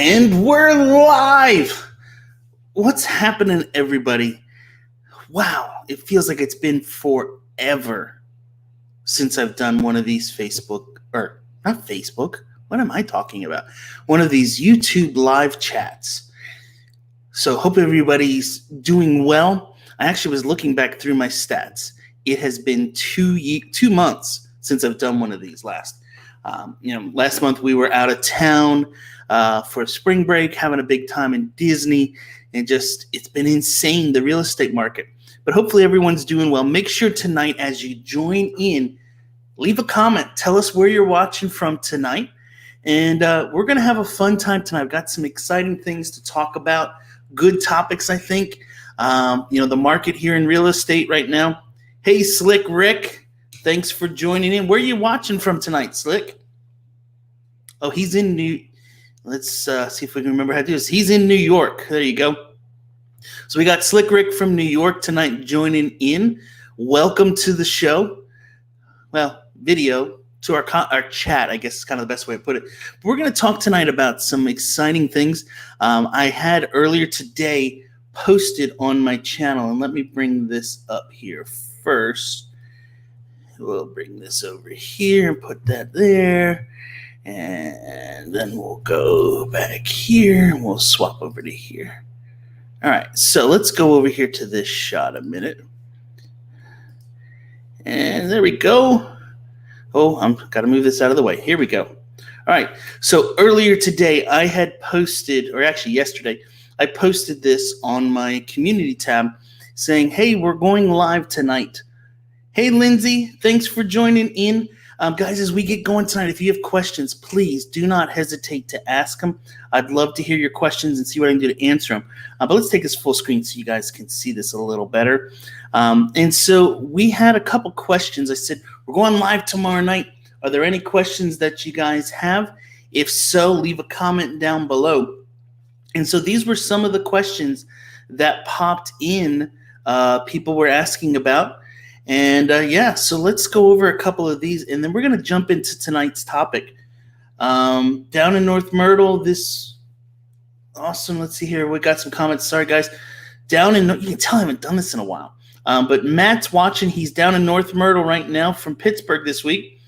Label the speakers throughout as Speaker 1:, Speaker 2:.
Speaker 1: And we're live. What's happening, everybody? Wow, it feels like it's been forever since I've done one of these not Facebook. What am I talking about? One of these YouTube live chats. So hope everybody's doing well. I actually was looking back through my stats. It has been 2 months since I've done one of these last. Last month we were out of town for spring break, having a big time in Disney, and it's been insane, the real estate market. But hopefully everyone's doing well. Make sure tonight as you join in, leave a comment. Tell us where you're watching from tonight. And we're going to have a fun time tonight. I've got some exciting things to talk about, good topics, I think. The market here in real estate right now. Hey, Slick Rick, thanks for joining in. Where are you watching from tonight, Slick? Oh, he's in let's see if we can remember how to do this. He's in New York. There you go. So we got Slick Rick from New York tonight joining in. Welcome to the show. Well, video to our chat, I guess is kind of the best way to put it. But we're going to talk tonight about some exciting things I had earlier today posted on my channel. And let me bring this up here first. We'll bring this over here and put that there. And then we'll go back here and we'll swap over to here. All right, so let's go over here to this shot a minute. And there we go. Oh, I've got to move this out of the way. Here we go. All right, so earlier today I had posted, or actually yesterday, I posted this on my community tab saying, hey, we're going live tonight. Hey, Lindsay, thanks for joining in. Guys, as we get going tonight, if you have questions, please do not hesitate to ask them. I'd love to hear your questions and see what I can do to answer them. But let's take this full screen so you guys can see this a little better. And so we had a couple questions. I said, we're going live tomorrow night. Are there any questions that you guys have? If so, leave a comment down below. And so these were some of the questions that popped in, people were asking about. And so let's go over a couple of these, and then we're going to jump into tonight's topic. Down in North Myrtle, awesome. Let's see here. We got some comments. Sorry, guys. You can tell I haven't done this in a while. But Matt's watching. He's down in North Myrtle right now from Pittsburgh this week.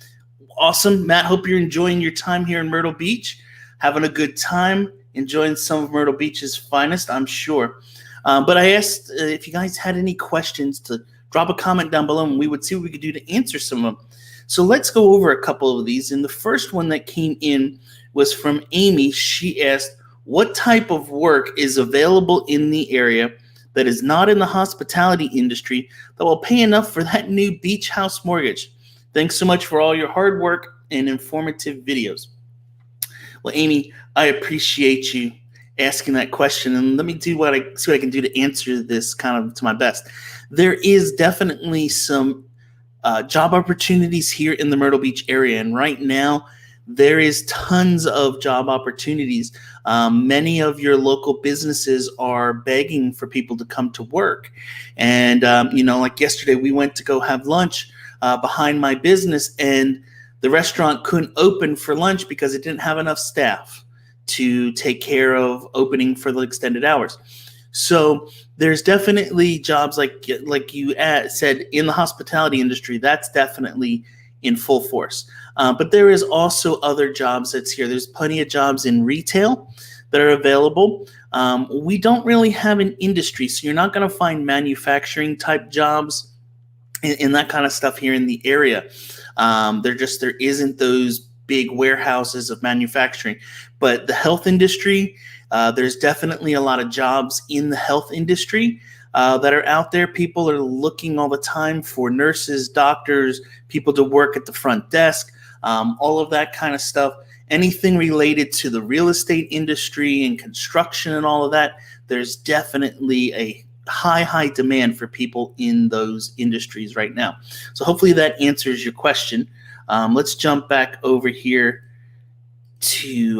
Speaker 1: Awesome. Matt, hope you're enjoying your time here in Myrtle Beach, having a good time, enjoying some of Myrtle Beach's finest, I'm sure. But I asked if you guys had any questions to drop a comment down below, and we would see what we could do to answer some of them. So let's go over a couple of these. And the first one that came in was from Amy. She asked, what type of work is available in the area that is not in the hospitality industry that will pay enough for that new beach house mortgage? Thanks so much for all your hard work and informative videos. Well, Amy, I appreciate you asking that question, and let me see what I can do to answer this kind of to my best. There is definitely some job opportunities here in the Myrtle Beach area, and right now there is tons of job opportunities. Many of your local businesses are begging for people to come to work, and like yesterday we went to go have lunch behind my business, and the restaurant couldn't open for lunch because it didn't have enough staff to take care of opening for the extended hours. So there's definitely jobs like you said in the hospitality industry. That's definitely in full force. But there is also other jobs that's here. There's plenty of jobs in retail that are available. We don't really have an industry, so you're not going to find manufacturing type jobs and that kind of stuff here in the area. There isn't those big warehouses of manufacturing. But the health industry, there's definitely a lot of jobs in the health industry that are out there. People are looking all the time for nurses, doctors, people to work at the front desk, all of that kind of stuff. Anything related to the real estate industry and construction and all of that, there's definitely a high demand for people in those industries right now. So hopefully that answers your question. Let's jump back over here to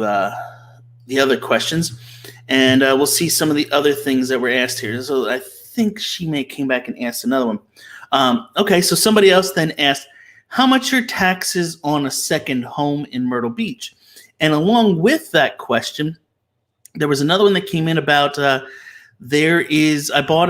Speaker 1: the other questions, and we'll see some of the other things that were asked here. So I think she came back and asked another one. Okay, so somebody else then asked, how much are taxes on a second home in Myrtle Beach? And along with that question, There was another one that came in about I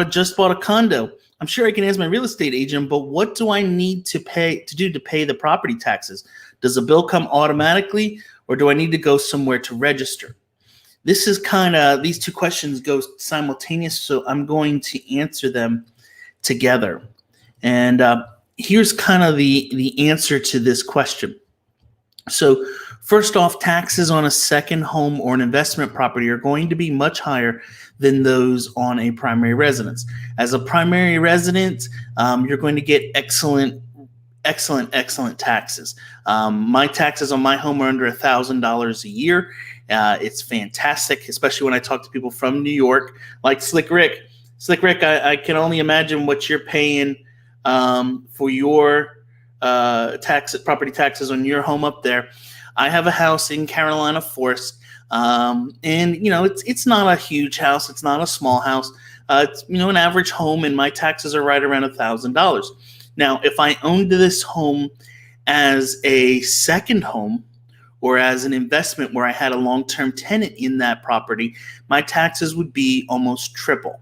Speaker 1: just bought a condo. I'm sure I can ask my real estate agent, but what do I need to pay the property taxes? Does a bill come automatically, or do I need to go somewhere to register? This is these two questions go simultaneous, so I'm going to answer them together. And here's kind of the answer to this question. So first off, taxes on a second home or an investment property are going to be much higher than those on a primary residence. As a primary resident, you're going to get excellent taxes. My taxes on my home are under $1,000 a year. It's fantastic, especially when I talk to people from New York, like Slickrix. Slickrix, I can only imagine what you're paying for your property taxes on your home up there. I have a house in Carolina Forest, and it's not a huge house. It's not a small house. It's an average home, and my taxes are right around $1,000. Now, if I owned this home as a second home or as an investment where I had a long-term tenant in that property, my taxes would be almost triple.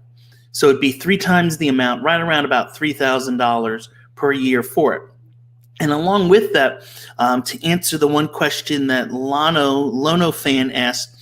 Speaker 1: So it'd be 3 times the amount, right around about $3,000 per year for it. And along with that, to answer the one question that Lono fan asked,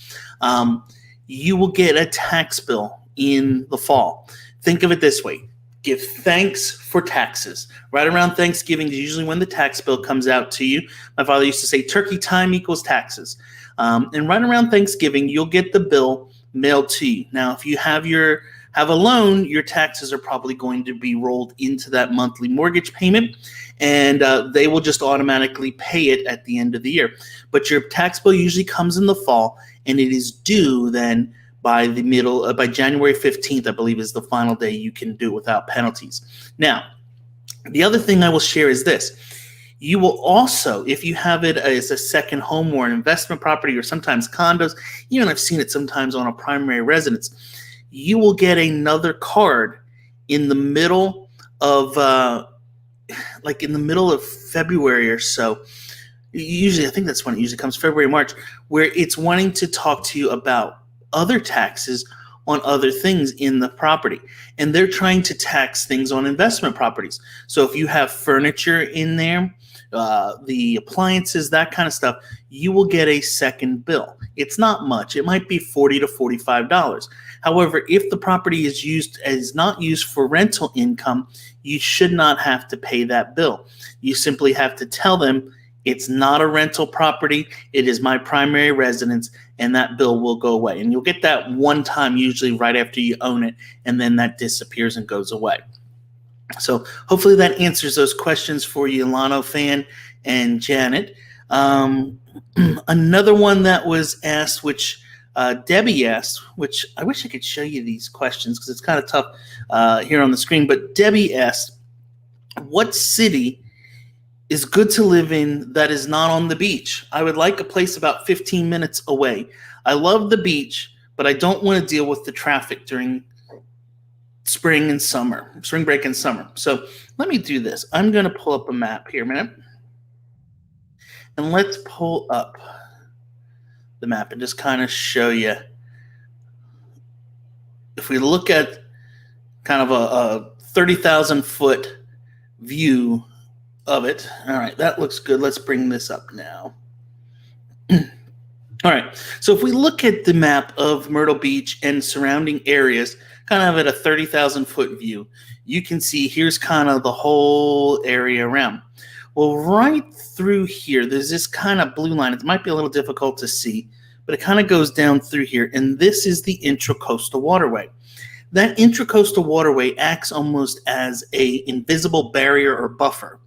Speaker 1: you will get a tax bill in the fall. Think of it this way. Give thanks for taxes. Right around Thanksgiving is usually when the tax bill comes out to you. My father used to say turkey time equals taxes. And right around Thanksgiving, you'll get the bill mailed to you. Now, if you have a loan, your taxes are probably going to be rolled into that monthly mortgage payment, and they will just automatically pay it at the end of the year. But your tax bill usually comes in the fall, and it is due then by January 15th, I believe, is the final day you can do it without penalties. Now, the other thing I will share is this. You will also, if you have it as a second home or an investment property or sometimes condos, even I've seen it sometimes on a primary residence, you will get another card in the middle of February or so. Usually, I think that's when it usually comes, February, March, where it's wanting to talk to you about other taxes on other things in the property. And they're trying to tax things on investment properties. So if you have furniture in there, the appliances, that kind of stuff, you will get a second bill. It's not much. It might be $40 to $45. However, if the property is not used for rental income, you should not have to pay that bill. You simply have to tell them it's not a rental property. It is my primary residence, and that bill will go away. And you'll get that one time, usually right after you own it, and then that disappears and goes away. So hopefully that answers those questions for you, Lano fan and Janet. Another one that was asked, which Debbie asked, which I wish I could show you these questions because it's kind of tough here on the screen, but Debbie asked, what city is good to live in that is not on the beach? I would like a place about 15 minutes away. I love the beach, but I don't want to deal with the traffic during spring break and summer. So let me do this. I'm going to pull up a map here a minute. And let's pull up the map and just kind of show you. If we look at kind of a 30,000 foot view of it. All right, that looks good. Let's bring this up now. All right, so if we look at the map of Myrtle Beach and surrounding areas, kind of at a 30,000 foot view, you can see here's kind of the whole area around. Well, right through here, there's this kind of blue line. It might be a little difficult to see, but it kind of goes down through here, and this is the Intracoastal Waterway. That Intracoastal Waterway acts almost as an invisible barrier or buffer.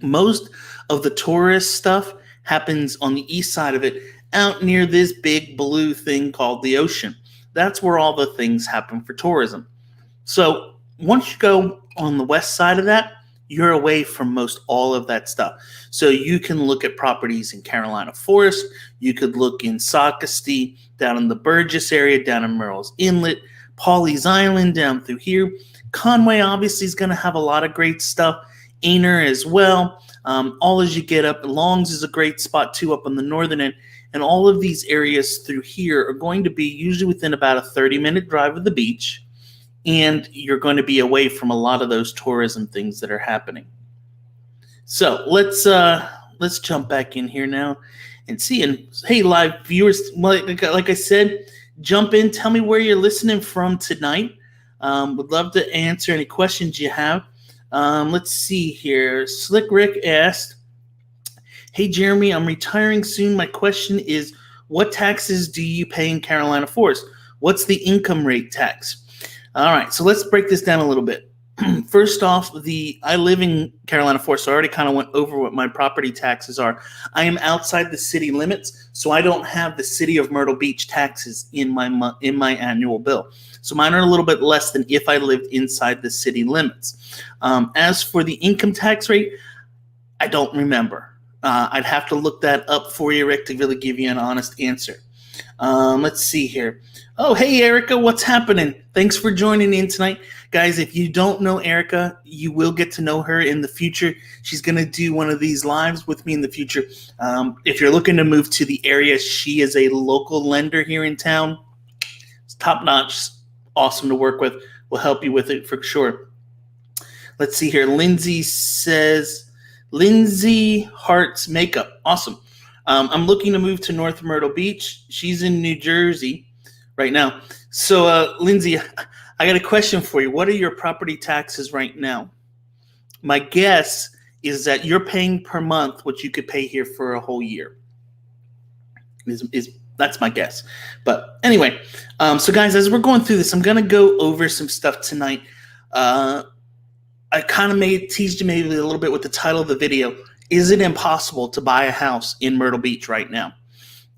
Speaker 1: Most of the tourist stuff happens on the east side of it, out near this big blue thing called the ocean. That's where all the things happen for tourism. So once you go on the west side of that, you're away from most all of that stuff. So you can look at properties in Carolina Forest. You could look in Socastee, down in the Burgess area, down in Merle's Inlet, Pawleys Island, down through here. Conway obviously is going to have a lot of great stuff. Aner as well. All as you get up, Longs is a great spot too up on the northern end. And all of these areas through here are going to be usually within about a 30-minute drive of the beach, and you're going to be away from a lot of those tourism things that are happening. So let's jump back in here now and see. And hey, live viewers, like I said, jump in. Tell me where you're listening from tonight. Would love to answer any questions you have. Let's see here. Slickrick asked, "Hey Jeremy, I'm retiring soon. My question is, what taxes do you pay in Carolina Forest? What's the income rate tax?" All right, so let's break this down a little bit. First off, I live in Carolina Forest, so I already kind of went over what my property taxes are. I am outside the city limits, so I don't have the city of Myrtle Beach taxes in my annual bill. So mine are a little bit less than if I lived inside the city limits. As for the income tax rate, I don't remember. I'd have to look that up for you, Rick, to really give you an honest answer. Let's see here. Oh, hey, Erica, what's happening? Thanks for joining in tonight. Guys, if you don't know Erica, you will get to know her in the future. She's going to do one of these lives with me in the future. If you're looking to move to the area, she is a local lender here in town. It's top-notch, awesome to work with. We'll help you with it for sure. Let's see here. Lindsay says, Lindsay Hart's Makeup. Awesome. I'm looking to move to North Myrtle Beach. She's in New Jersey right now. So, Lindsay, I got a question for you. What are your property taxes right now? My guess is that you're paying per month what you could pay here for a whole year. That's my guess. But anyway, so guys, as we're going through this, I'm going to go over some stuff tonight. I kind of teased you maybe a little bit with the title of the video. Is it impossible to buy a house in Myrtle Beach right now?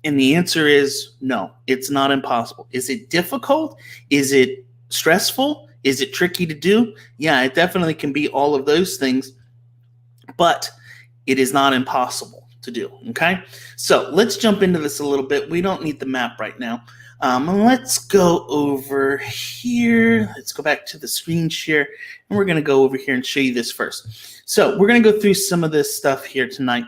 Speaker 1: And the answer is no, it's not impossible. Is it difficult? Is it stressful? Is it tricky to do? Yeah, it definitely can be all of those things, but it is not impossible to do, okay? So let's jump into this a little bit. We don't need the map right now. Let's go over here. Let's go back to the screen share, and we're going to go over here and show you this first. So we're going to go through some of this stuff here tonight,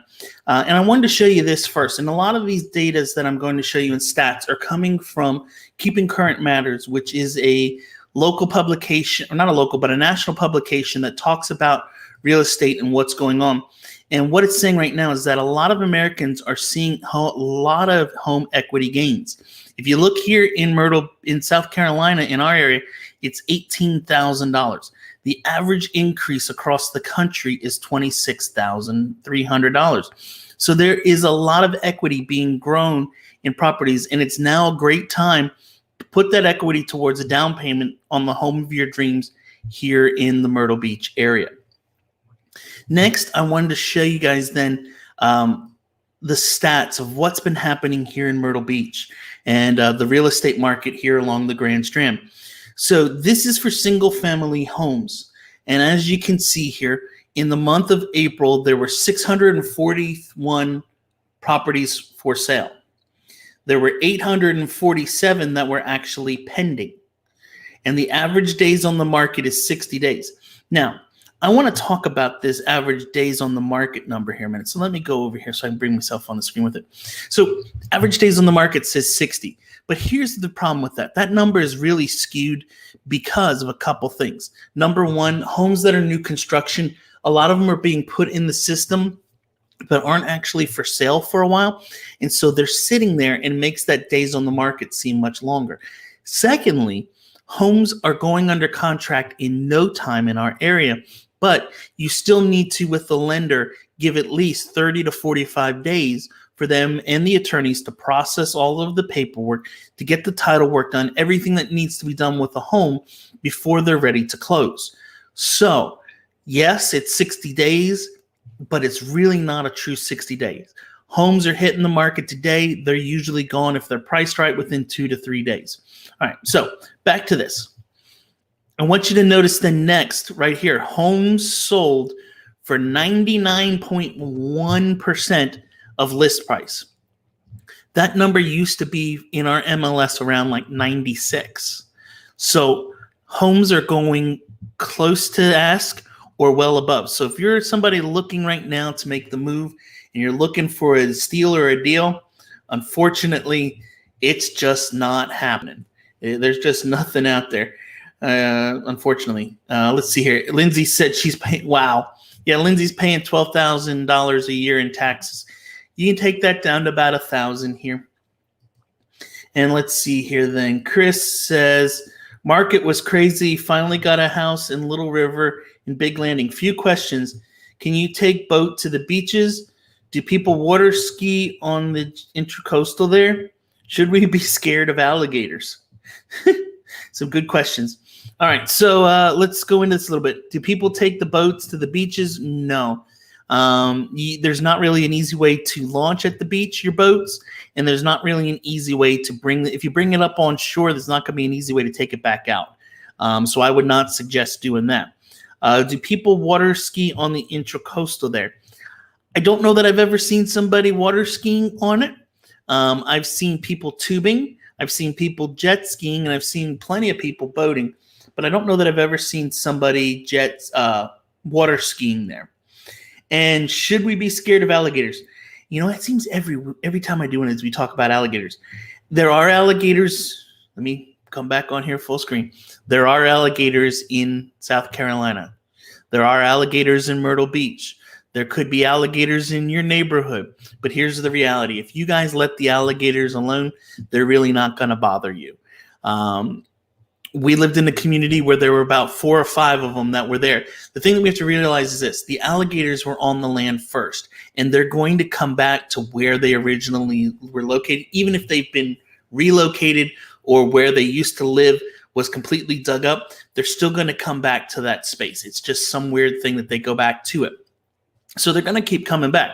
Speaker 1: and I wanted to show you this first. And a lot of these data that I'm going to show you in stats are coming from Keeping Current Matters, which is a local publication, or not a local, but a national publication that talks about real estate and what's going on. And what it's saying right now is that a lot of Americans are seeing a lot of home equity gains. If you look here in South Carolina, in our area, it's $18,000. The average increase across the country is $26,300. So there is a lot of equity being grown in properties, and it's now a great time to put that equity towards a down payment on the home of your dreams here in the Myrtle Beach area. Next, I wanted to show you guys then the stats of what's been happening here in Myrtle Beach and the real estate market here along the Grand Strand. So this is for single family homes. And as you can see here, in the month of April, there were 641 properties for sale. There were 847 that were actually pending. And the average days on the market is 60 days. Now, I want to talk about this average days on the market number here a minute. So let me go over here so I can bring myself on the screen with it. So average days on the market says 60. But here's the problem with that. That number is really skewed because of a couple things. Number one, homes that are new construction, a lot of them are being put in the system but aren't actually for sale for a while. And so they're sitting there, and it makes that days on the market seem much longer. Secondly, homes are going under contract in no time in our area, but you still need to, with the lender, give at least 30 to 45 days for them and the attorneys to process all of the paperwork, to get the title work done, everything that needs to be done with the home before they're ready to close. So, yes, it's 60 days, but it's really not a true 60 days. Homes are hitting the market today. They're usually gone, if they're priced right, within 2 to 3 days. All right, so back to this. I want you to notice the next right here, homes sold for 99.1% of list price. That number used to be in our MLS around like 96. So homes are going close to ask or well above. So if you're somebody looking right now to make the move and you're looking for a steal or a deal, Unfortunately, it's just not happening. There's just nothing out there, unfortunately. Let's see here. Lindsay said she's paying, wow. Yeah, Lindsay's paying $12,000 a year in taxes. You can take that down to about $1,000 here. And let's see here then. Chris says, market was crazy. Finally got a house in Little River in Big Landing. Few questions. Can you take boat to the beaches? Do people water ski on the intercoastal there? Should we be scared of alligators? Some good questions. All right, so let's go into this a little bit. Do people take the boats to the beaches? No. There's not really an easy way to launch at the beach your boats, and there's not really an easy way to if you bring it up on shore, there's not going to be an easy way to take it back out. So I would not suggest doing that. Do people water ski on the intracoastal there? I don't know that I've ever seen somebody water skiing on it. I've seen people tubing, I've seen people jet skiing, and I've seen plenty of people boating, but I don't know that I've ever seen somebody water skiing there. And should we be scared of alligators? You know, it seems every time I do it, we talk about alligators. There are alligators. Let me come back on here full screen. There are alligators in South Carolina. There are alligators in Myrtle Beach. There could be alligators in your neighborhood. But here's the reality. If you guys let the alligators alone, they're really not going to bother you. We lived in a community where there were about 4 or 5 of them that were there. The thing that we have to realize is this. The alligators were on the land first, and they're going to come back to where they originally were located, even if they've been relocated or where they used to live was completely dug up. They're still going to come back to that space. It's just some weird thing that they go back to it. So they're going to keep coming back.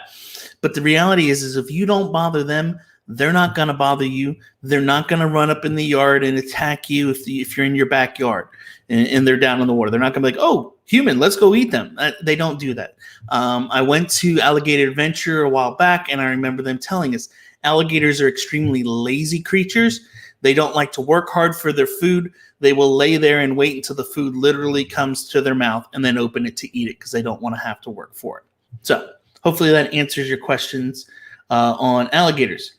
Speaker 1: But the reality is if you don't bother them, they're not going to bother you. They're not going to run up in the yard and attack you if you're in your backyard and they're down in the water. They're not going to be like, oh, human, let's go eat them. They don't do that. I went to Alligator Adventure a while back, and I remember them telling us alligators are extremely lazy creatures. They don't like to work hard for their food. They will lay there and wait until the food literally comes to their mouth and then open it to eat it because they don't want to have to work for it. So hopefully that answers your questions on alligators.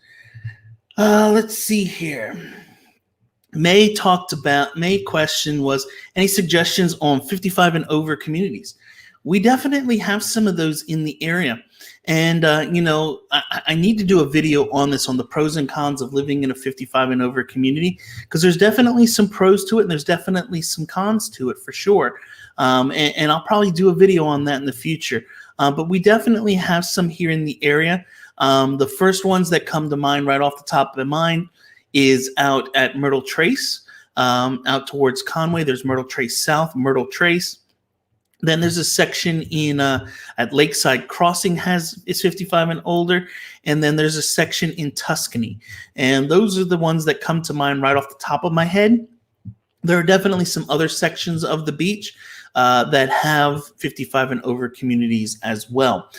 Speaker 1: Let's see here. May question was, any suggestions on 55 and over communities? We definitely have some of those in the area. And, I need to do a video on this, on the pros and cons of living in a 55 and over community, because there's definitely some pros to it and there's definitely some cons to it for sure. And I'll probably do a video on that in the future. But we definitely have some here in the area. The first ones that come to mind right off the top of my mind is out at Myrtle Trace, out towards Conway. There's Myrtle Trace South, Myrtle Trace. Then there's a section at Lakeside Crossing is 55 and older. And then there's a section in Tuscany. And those are the ones that come to mind right off the top of my head. There are definitely some other sections of the beach that have 55 and over communities as well.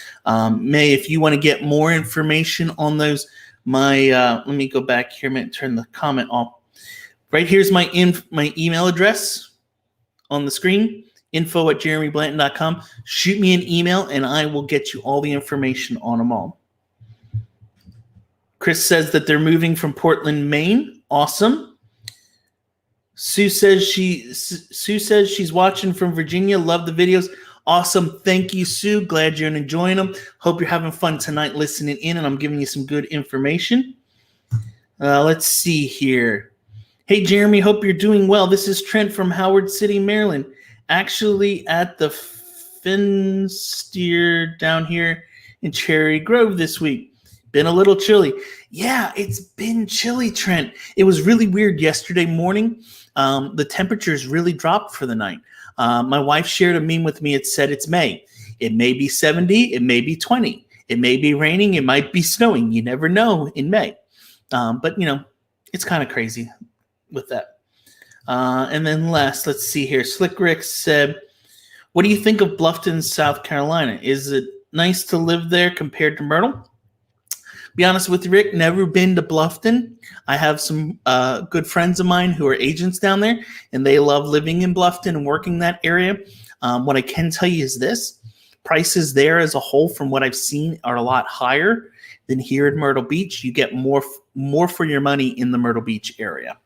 Speaker 1: May, if you want to get more information on those, let me go back here. I'm going to turn the comment off. Right here's my email address on the screen, info@jeremyblanton.com. Shoot me an email and I will get you all the information on them all. Chris says that they're moving from Portland, Maine. Awesome. Sue says she's watching from Virginia. Love the videos. Awesome. Thank you, Sue. Glad you're enjoying them. Hope you're having fun tonight listening in, and I'm giving you some good information. Let's see here. Hey, Jeremy, hope you're doing well. This is Trent from Howard City, Maryland. Actually at the Finsteer down here in Cherry Grove this week. Been a little chilly. Yeah, it's been chilly, Trent. It was really weird yesterday morning. The temperatures really dropped for the night. My wife shared a meme with me. It said it's May. It may be 70. It may be 20. It may be raining. It might be snowing. You never know in May. But, it's kind of crazy with that. And then last, let's see here. Slickrix said, what do you think of Bluffton, South Carolina? Is it nice to live there compared to Myrtle? Be honest with you, Rick, never been to Bluffton. I have some good friends of mine who are agents down there, and they love living in Bluffton and working that area. What I can tell you is this. Prices there as a whole, from what I've seen, are a lot higher than here in Myrtle Beach. You get more for your money in the Myrtle Beach area.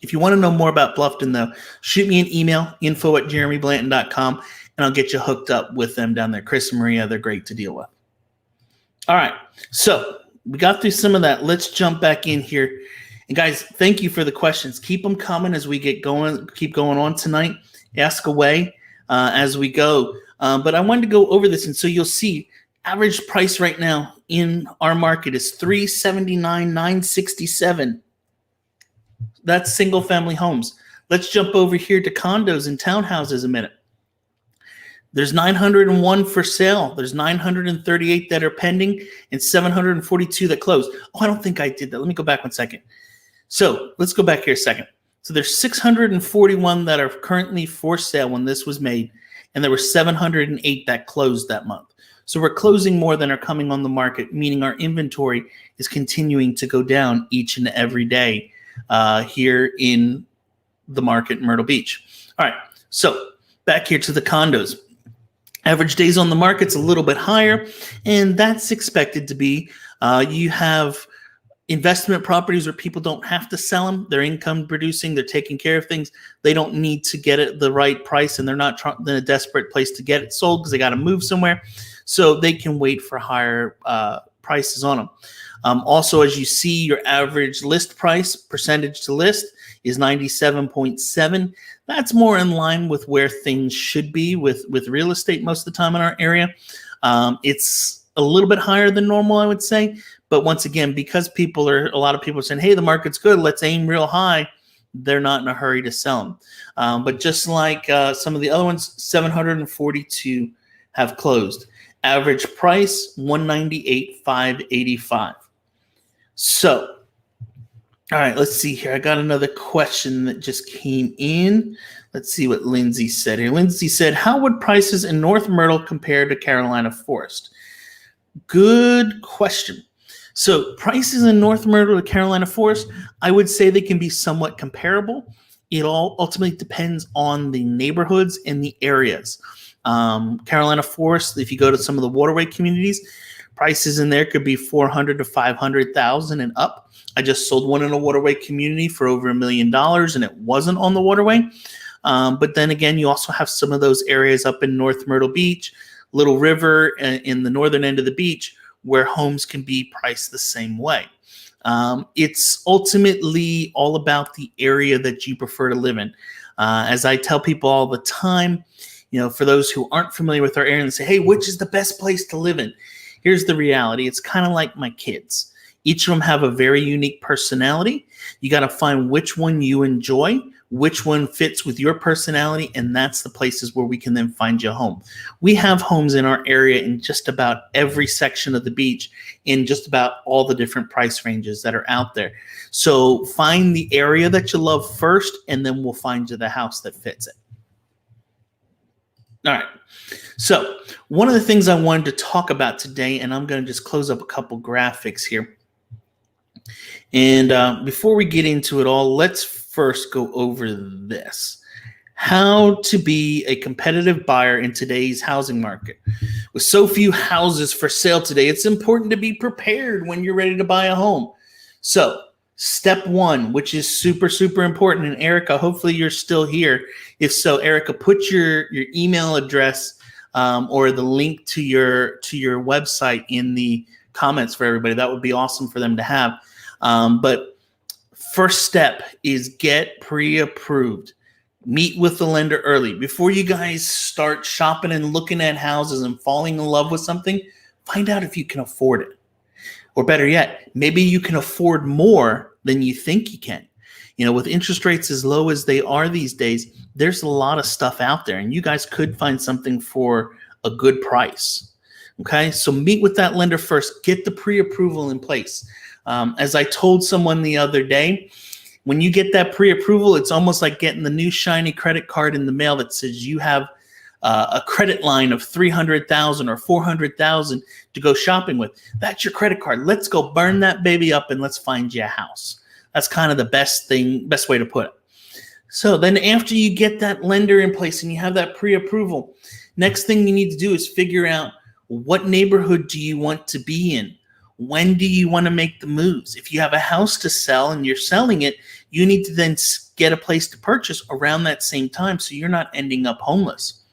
Speaker 1: If you want to know more about Bluffton, though, shoot me an email, info@jeremyblanton.com, and I'll get you hooked up with them down there. Chris and Maria, they're great to deal with. All right, so we got through some of that. Let's jump back in here. And guys, thank you for the questions. Keep them coming as we keep going on tonight. Ask away as we go. But I wanted to go over this, and so you'll see average price right now in our market is $379,967. That's single family homes. Let's jump over here to condos and townhouses a minute. There's 901 for sale. There's 938 that are pending and 742 that closed. Oh, I don't think I did that. Let me go back 1 second. So let's go back here a second. So there's 641 that are currently for sale when this was made, and there were 708 that closed that month. So we're closing more than are coming on the market, meaning our inventory is continuing to go down each and every day here in the market in Myrtle Beach. All right, so back here to the condos. Average days on the market's a little bit higher, and that's expected to be. You have investment properties where people don't have to sell them. They're income producing. They're taking care of things. They don't need to get it the right price, and they're not in a desperate place to get it sold because they got to move somewhere. So they can wait for higher prices on them. Also, as you see, your average list price, percentage to list, is 97.7. That's more in line with where things should be with real estate most of the time in our area. It's a little bit higher than normal, I would say. But once again, because a lot of people are saying, hey, the market's good, let's aim real high, they're not in a hurry to sell them. But just like some of the other ones, 742 have closed. Average price, $198,585. So, all right, let's see here. I got another question that just came in. Let's see what Lindsay said here. Lindsay said, how would prices in North Myrtle compare to Carolina Forest? Good question. So prices in North Myrtle to Carolina Forest, I would say they can be somewhat comparable. It all ultimately depends on the neighborhoods and the areas. Carolina Forest, if you go to some of the waterway communities, prices in there could be $400,000 to $500,000 and up. I just sold one in a waterway community for over $1 million, and it wasn't on the waterway. But then again, you also have some of those areas up in North Myrtle Beach, Little River, in the northern end of the beach, where homes can be priced the same way. It's ultimately all about the area that you prefer to live in. As I tell people all the time, for those who aren't familiar with our area and say, hey, which is the best place to live in? Here's the reality. It's kind of like my kids. Each of them have a very unique personality. You got to find which one you enjoy, which one fits with your personality, and that's the places where we can then find you a home. We have homes in our area in just about every section of the beach, in just about all the different price ranges that are out there. So find the area that you love first, and then we'll find you the house that fits it. All right. So one of the things I wanted to talk about today, and I'm going to just close up a couple graphics here. And before we get into it all, let's first go over this. How to be a competitive buyer in today's housing market. With so few houses for sale today, it's important to be prepared when you're ready to buy a home. So step one, which is super, super important. And Erica, hopefully you're still here. If so, Erica, put your email address or the link to your website in the comments for everybody. That would be awesome for them to have. But first step is get pre-approved. Meet with the lender early. Before you guys start shopping and looking at houses and falling in love with something, find out if you can afford it. Or better yet, maybe you can afford more than you think you can. With interest rates as low as they are these days, there's a lot of stuff out there, and you guys could find something for a good price. Okay, so meet with that lender first. Get the pre-approval in place. As I told someone the other day, when you get that pre-approval, it's almost like getting the new shiny credit card in the mail that says you have a credit line of $300,000 or $400,000 to go shopping with. That's your credit card. Let's go burn that baby up and let's find you a house. That's kind of the best way to put it. So then after you get that lender in place and you have that pre-approval, Next thing you need to do is figure out, what neighborhood do you want to be in? When do you want to make the moves? If you have a house to sell and you're selling it, you need to then get a place to purchase around that same time so you're not ending up homeless.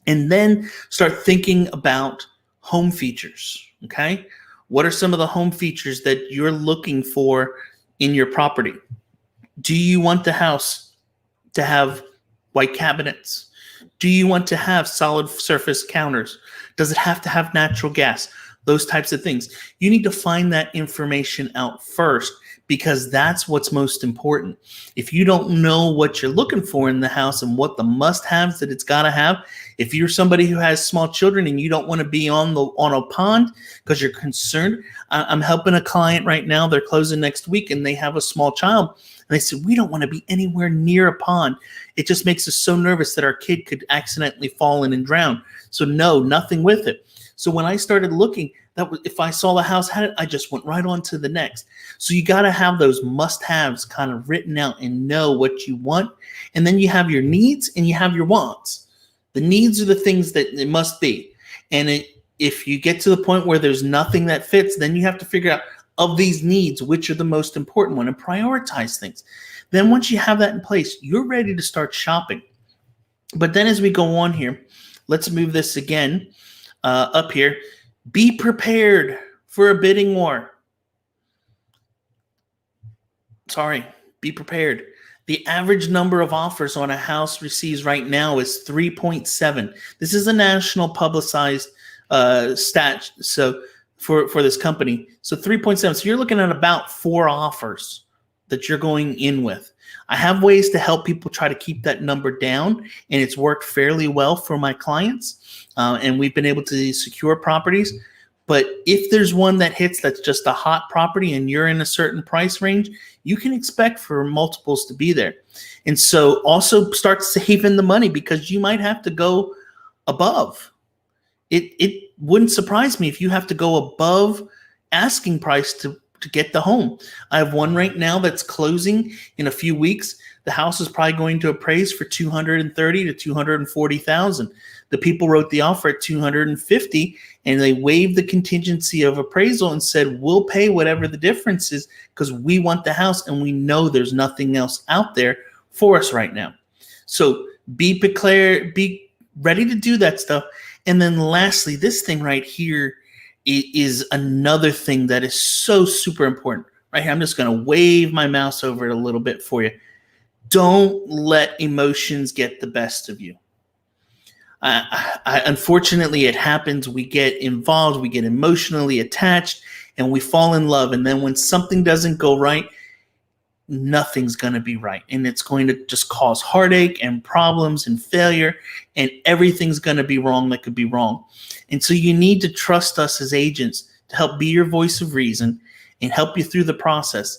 Speaker 1: And then start thinking about home features, okay? What are some of the home features that you're looking for in your property? Do you want the house to have white cabinets? Do you want to have solid surface counters? Does it have to have natural gas? Those types of things. You need to find that information out first, because that's what's most important. If you don't know what you're looking for in the house and what the must-haves that it's got to have, if you're somebody who has small children and you don't want to be on a pond because you're concerned, I'm helping a client right now. They're closing next week and they have a small child. And they said, we don't want to be anywhere near a pond. It just makes us so nervous that our kid could accidentally fall in and drown. So no, nothing with it. So when I started looking, if I saw the house had it, I just went right on to the next. So you got to have those must-haves kind of written out and know what you want. And then you have your needs and you have your wants. The needs are the things that it must be. And if you get to the point where there's nothing that fits, then you have to figure out, of these needs, which are the most important one, and prioritize things. Then once you have that in place, you're ready to start shopping. But then as we go on here, let's move this again up here. Be prepared for a bidding war. Be prepared. The average number of offers on a house receives right now is 3.7. This is a national publicized stat. So for this company. So 3.7. So you're looking at about 4 offers that you're going in with. I have ways to help people try to keep that number down, and it's worked fairly well for my clients. And we've been able to secure properties. But if there's one that hits that's just a hot property and you're in a certain price range, you can expect for multiples to be there. And so also start saving the money, because you might have to go above. It wouldn't surprise me if you have to go above asking price to get the home. I have one right now that's closing in a few weeks. The house is probably going to appraise for $230,000 to $240,000. The people wrote the offer at $250,000, and they waived the contingency of appraisal and said, we'll pay whatever the difference is because we want the house and we know there's nothing else out there for us right now. So be ready to do that stuff. And then lastly, this thing right here is another thing that is so super important. Right here, I'm just going to wave my mouse over it a little bit for you. Don't let emotions get the best of you. Unfortunately, it happens. We get involved, we get emotionally attached, and we fall in love. And then when something doesn't go right, nothing's going to be right. And it's going to just cause heartache and problems and failure, and everything's going to be wrong that could be wrong. And so you need to trust us as agents to help be your voice of reason and help you through the process.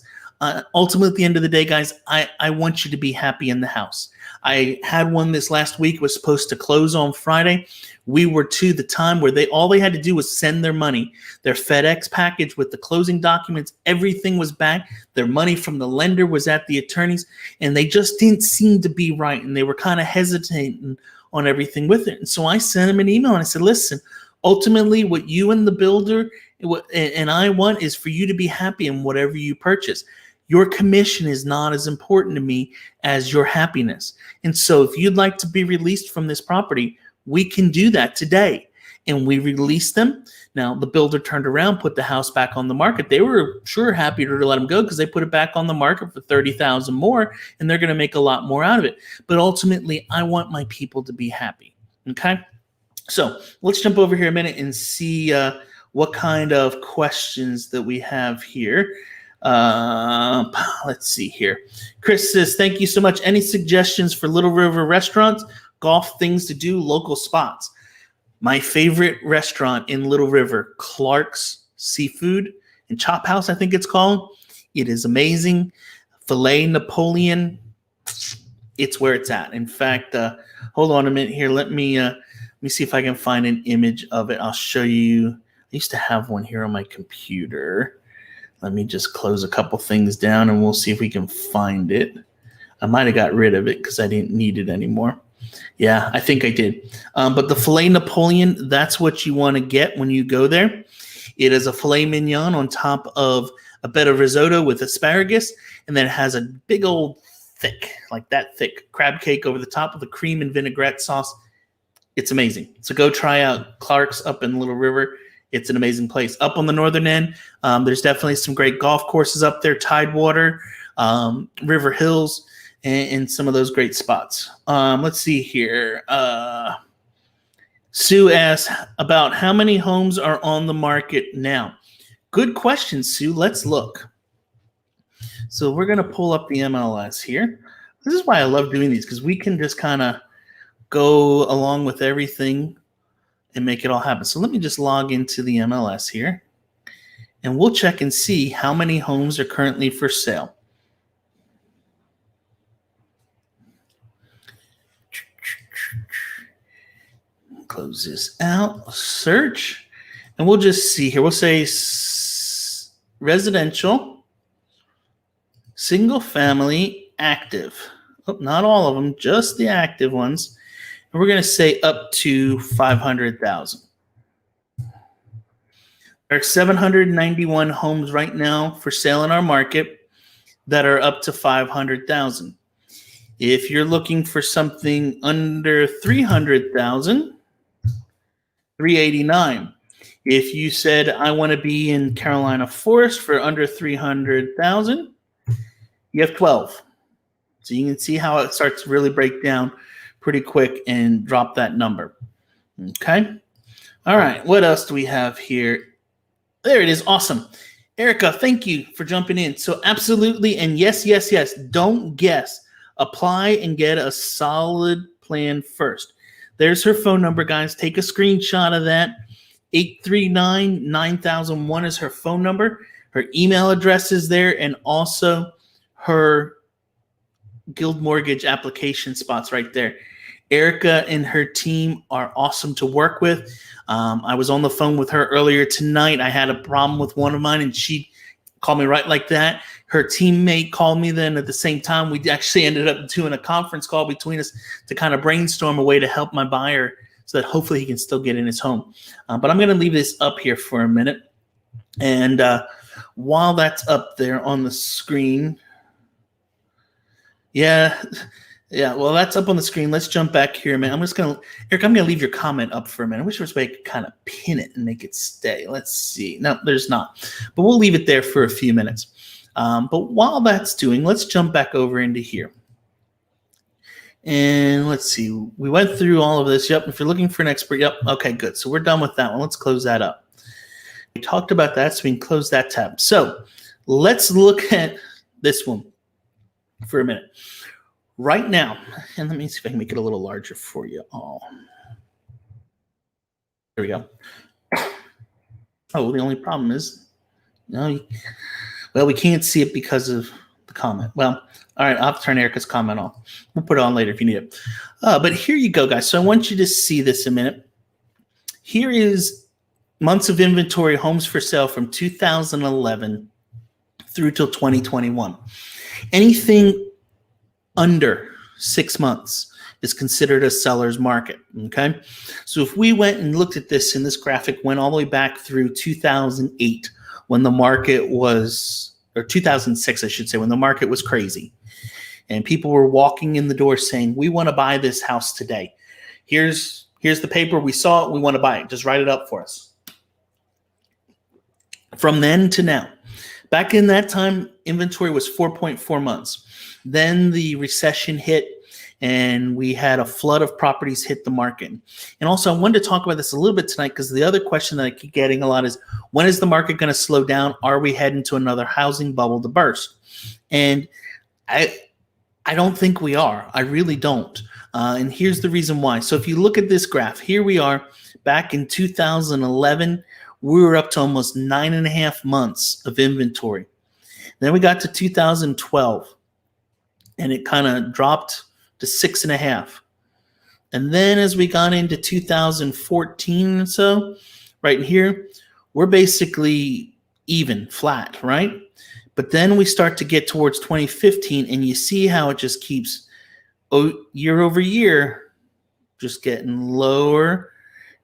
Speaker 1: Ultimately, at the end of the day, guys, I want you to be happy in the house. I had one this last week, was supposed to close on Friday. We were to the time where all they had to do was send their money, their FedEx package with the closing documents, everything was back. Their money from the lender was at the attorneys, and they just didn't seem to be right. And they were kind of hesitating on everything with it. And so I sent them an email and I said, listen, ultimately what you and the builder and I want is for you to be happy in whatever you purchase. Your commission is not as important to me as your happiness. And so if you'd like to be released from this property, we can do that today. And we released them. Now, the builder turned around, put the house back on the market. They were sure happy to let them go because they put it back on the market for $30,000 more, and they're going to make a lot more out of it. But ultimately, I want my people to be happy. Okay? So let's jump over here a minute and see what kind of questions that we have here. Let's see here. Chris says, thank you so much. Any suggestions for Little River restaurants, golf things to do, local spots? My favorite restaurant in Little River, Clark's Seafood and Chop House, I think it's called. It is amazing. Filet Napoleon, it's where it's at. In fact, hold on a minute here. Let me see if I can find an image of it. I'll show you. I used to have one here on my computer. Let me just close a couple things down and we'll see if we can find it. I might have got rid of it because I didn't need it anymore. Yeah, I think I did. But the filet Napoleon, that's what you want to get when you go there. It is a filet mignon on top of a bed of risotto with asparagus, and then it has a big old thick, like that thick crab cake over the top with a cream and vinaigrette sauce. It's amazing. So go try out Clark's up in Little River. It's an amazing place. Up on the northern end, there's definitely some great golf courses up there, Tidewater, River Hills, and some of those great spots. Let's see here. Sue asks about how many homes are on the market now. Good question, Sue. Let's look. So we're going to pull up the MLS here. This is why I love doing these, because we can just kind of go along with everything and make it all happen. So let me just log into the MLS here, and we'll check and see how many homes are currently for sale. Close this out, search, and we'll just see here. We'll say residential, single family, active. Oh, not all of them, just the active ones. And we're going to say up to 500,000. There are 791 homes right now for sale in our market that are up to 500,000. If you're looking for something under 300,000, 389. If you said I want to be in Carolina Forest for under 300,000, you have 12. So you can see how it starts to really break down pretty quick and drop that number. Okay. All right. What else do we have here? There it is. Awesome. Erica, thank you for jumping in. So absolutely. And yes, yes, yes. Don't guess. Apply and get a solid plan first. There's her phone number, guys. Take a screenshot of that. 839-9001 is her phone number. Her email address is there, and also her Guild Mortgage application spots right there. Erica and her team are awesome to work with. I was on the phone with her earlier tonight. I had a problem with one of mine, and she called me right like that. Her teammate called me then at the same time. We actually ended up doing a conference call between us to kind of brainstorm a way to help my buyer so that hopefully he can still get in his home. But I'm going to leave this up here for a minute. And while that's up there on the screen, yeah, well, that's up on the screen. Let's jump back here, man. Eric, I'm going to leave your comment up for a minute. I wish there was a way I could kind of pin it and make it stay. Let's see. No, there's not. But we'll leave it there for a few minutes. But while that's doing, let's jump back over into here. And let's see. We went through all of this. Yep. If you're looking for an expert, yep. Okay, good. So we're done with that one. Let's close that up. We talked about that, so we can close that tab. So let's look at this one for a minute. Right now, and let me see if I can make it a little larger for you all. There we go. Oh, the only problem is, well, we can't see it because of the comment. Well, all right, I'll have to turn Erica's comment off. We'll put it on later if you need it. But here you go, guys. So I want you to see this a minute. Here is months of inventory, homes for sale from 2011 through till 2021. Anything under 6 months is considered a seller's market, okay? So if we went and looked at this, and this graphic went all the way back through 2008 when the market was, or 2006, I should say, when the market was crazy. And people were walking in the door saying, we want to buy this house today. Here's the paper. We saw it. We want to buy it. Just write it up for us. From then to now, back in that time, inventory was 4.4 months. Then the recession hit, and we had a flood of properties hit the market. And also, I wanted to talk about this a little bit tonight because the other question that I keep getting a lot is, when is the market going to slow down? Are we heading to another housing bubble to burst? And I don't think we are. I really don't. And here's the reason why. So if you look at this graph, here we are back in 2011. We were up to almost 9.5 months of inventory. Then we got to 2012. And it kind of dropped to 6.5. And then as we got into 2014 or so, right here, we're basically even, flat, right? But then we start to get towards 2015, and you see how it just keeps, year over year, just getting lower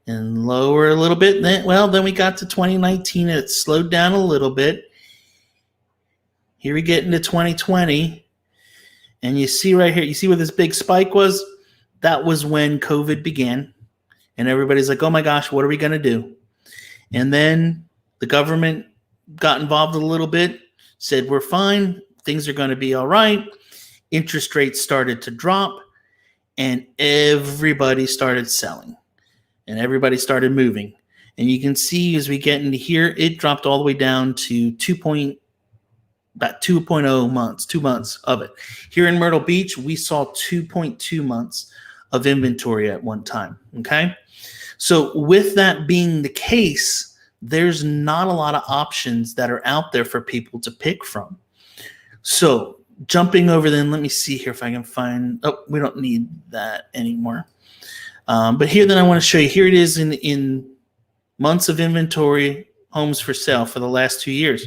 Speaker 1: and lower a little bit. Then we got to 2019 and it slowed down a little bit. Here we get into 2020, and you see right here, you see where this big spike was? That was when COVID began, and everybody's like, oh my gosh, what are we going to do? And then the government got involved a little bit, said we're fine, things are going to be all right. Interest rates started to drop, and everybody started selling, and everybody started moving. And you can see as we get into here, it dropped all the way down to about 2.0 months, 2 months of it. Here in Myrtle Beach, we saw 2.2 months of inventory at one time, okay? So with that being the case, there's not a lot of options that are out there for people to pick from. So jumping over then, let me see here if I can find, oh, we don't need that anymore. But here then I want to show you, here it is in months of inventory, homes for sale for the last 2 years.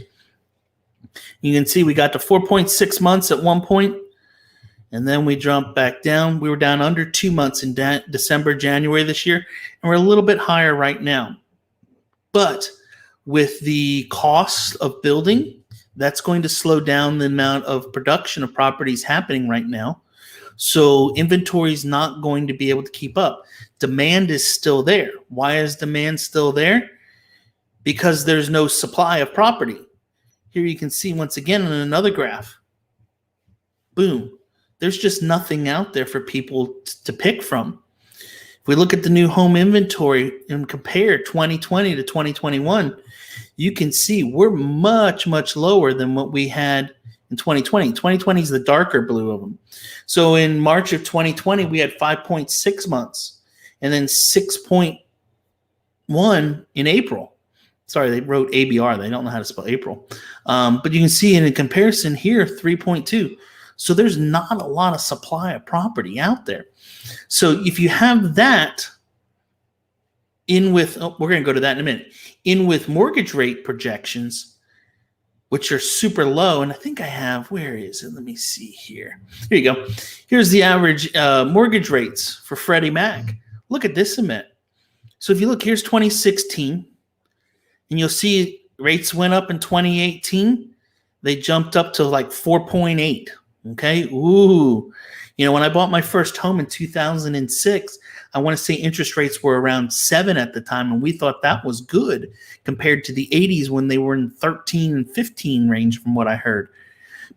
Speaker 1: You can see we got to 4.6 months at one point, and then we jumped back down. We were down under 2 months in December, January this year, and we're a little bit higher right now. But with the cost of building, that's going to slow down the amount of production of properties happening right now. So inventory is not going to be able to keep up. Demand is still there. Why is demand still there? Because there's no supply of property. Here you can see once again in another graph, boom, there's just nothing out there for people to pick from. If we look at the new home inventory and compare 2020 to 2021, you can see we're much, much lower than what we had in 2020. 2020 is the darker blue of them. So in March of 2020, we had 5.6 months and then 6.1 in April. Sorry, they wrote ABR. They don't know how to spell April. But you can see in a comparison here, 3.2. So there's not a lot of supply of property out there. So if you have that in with, we're going to go to that in a minute, in with mortgage rate projections, which are super low. And I think I have, where is it? Let me see here. Here you go. Here's the average mortgage rates for Freddie Mac. Look at this a minute. So if you look, here's 2016. And you'll see rates went up in 2018. They jumped up to like 4.8. Okay. Ooh. You know, when I bought my first home in 2006, I want to say interest rates were around 7 at the time. And we thought that was good compared to the 80s when they were in 13 and 15 range from what I heard.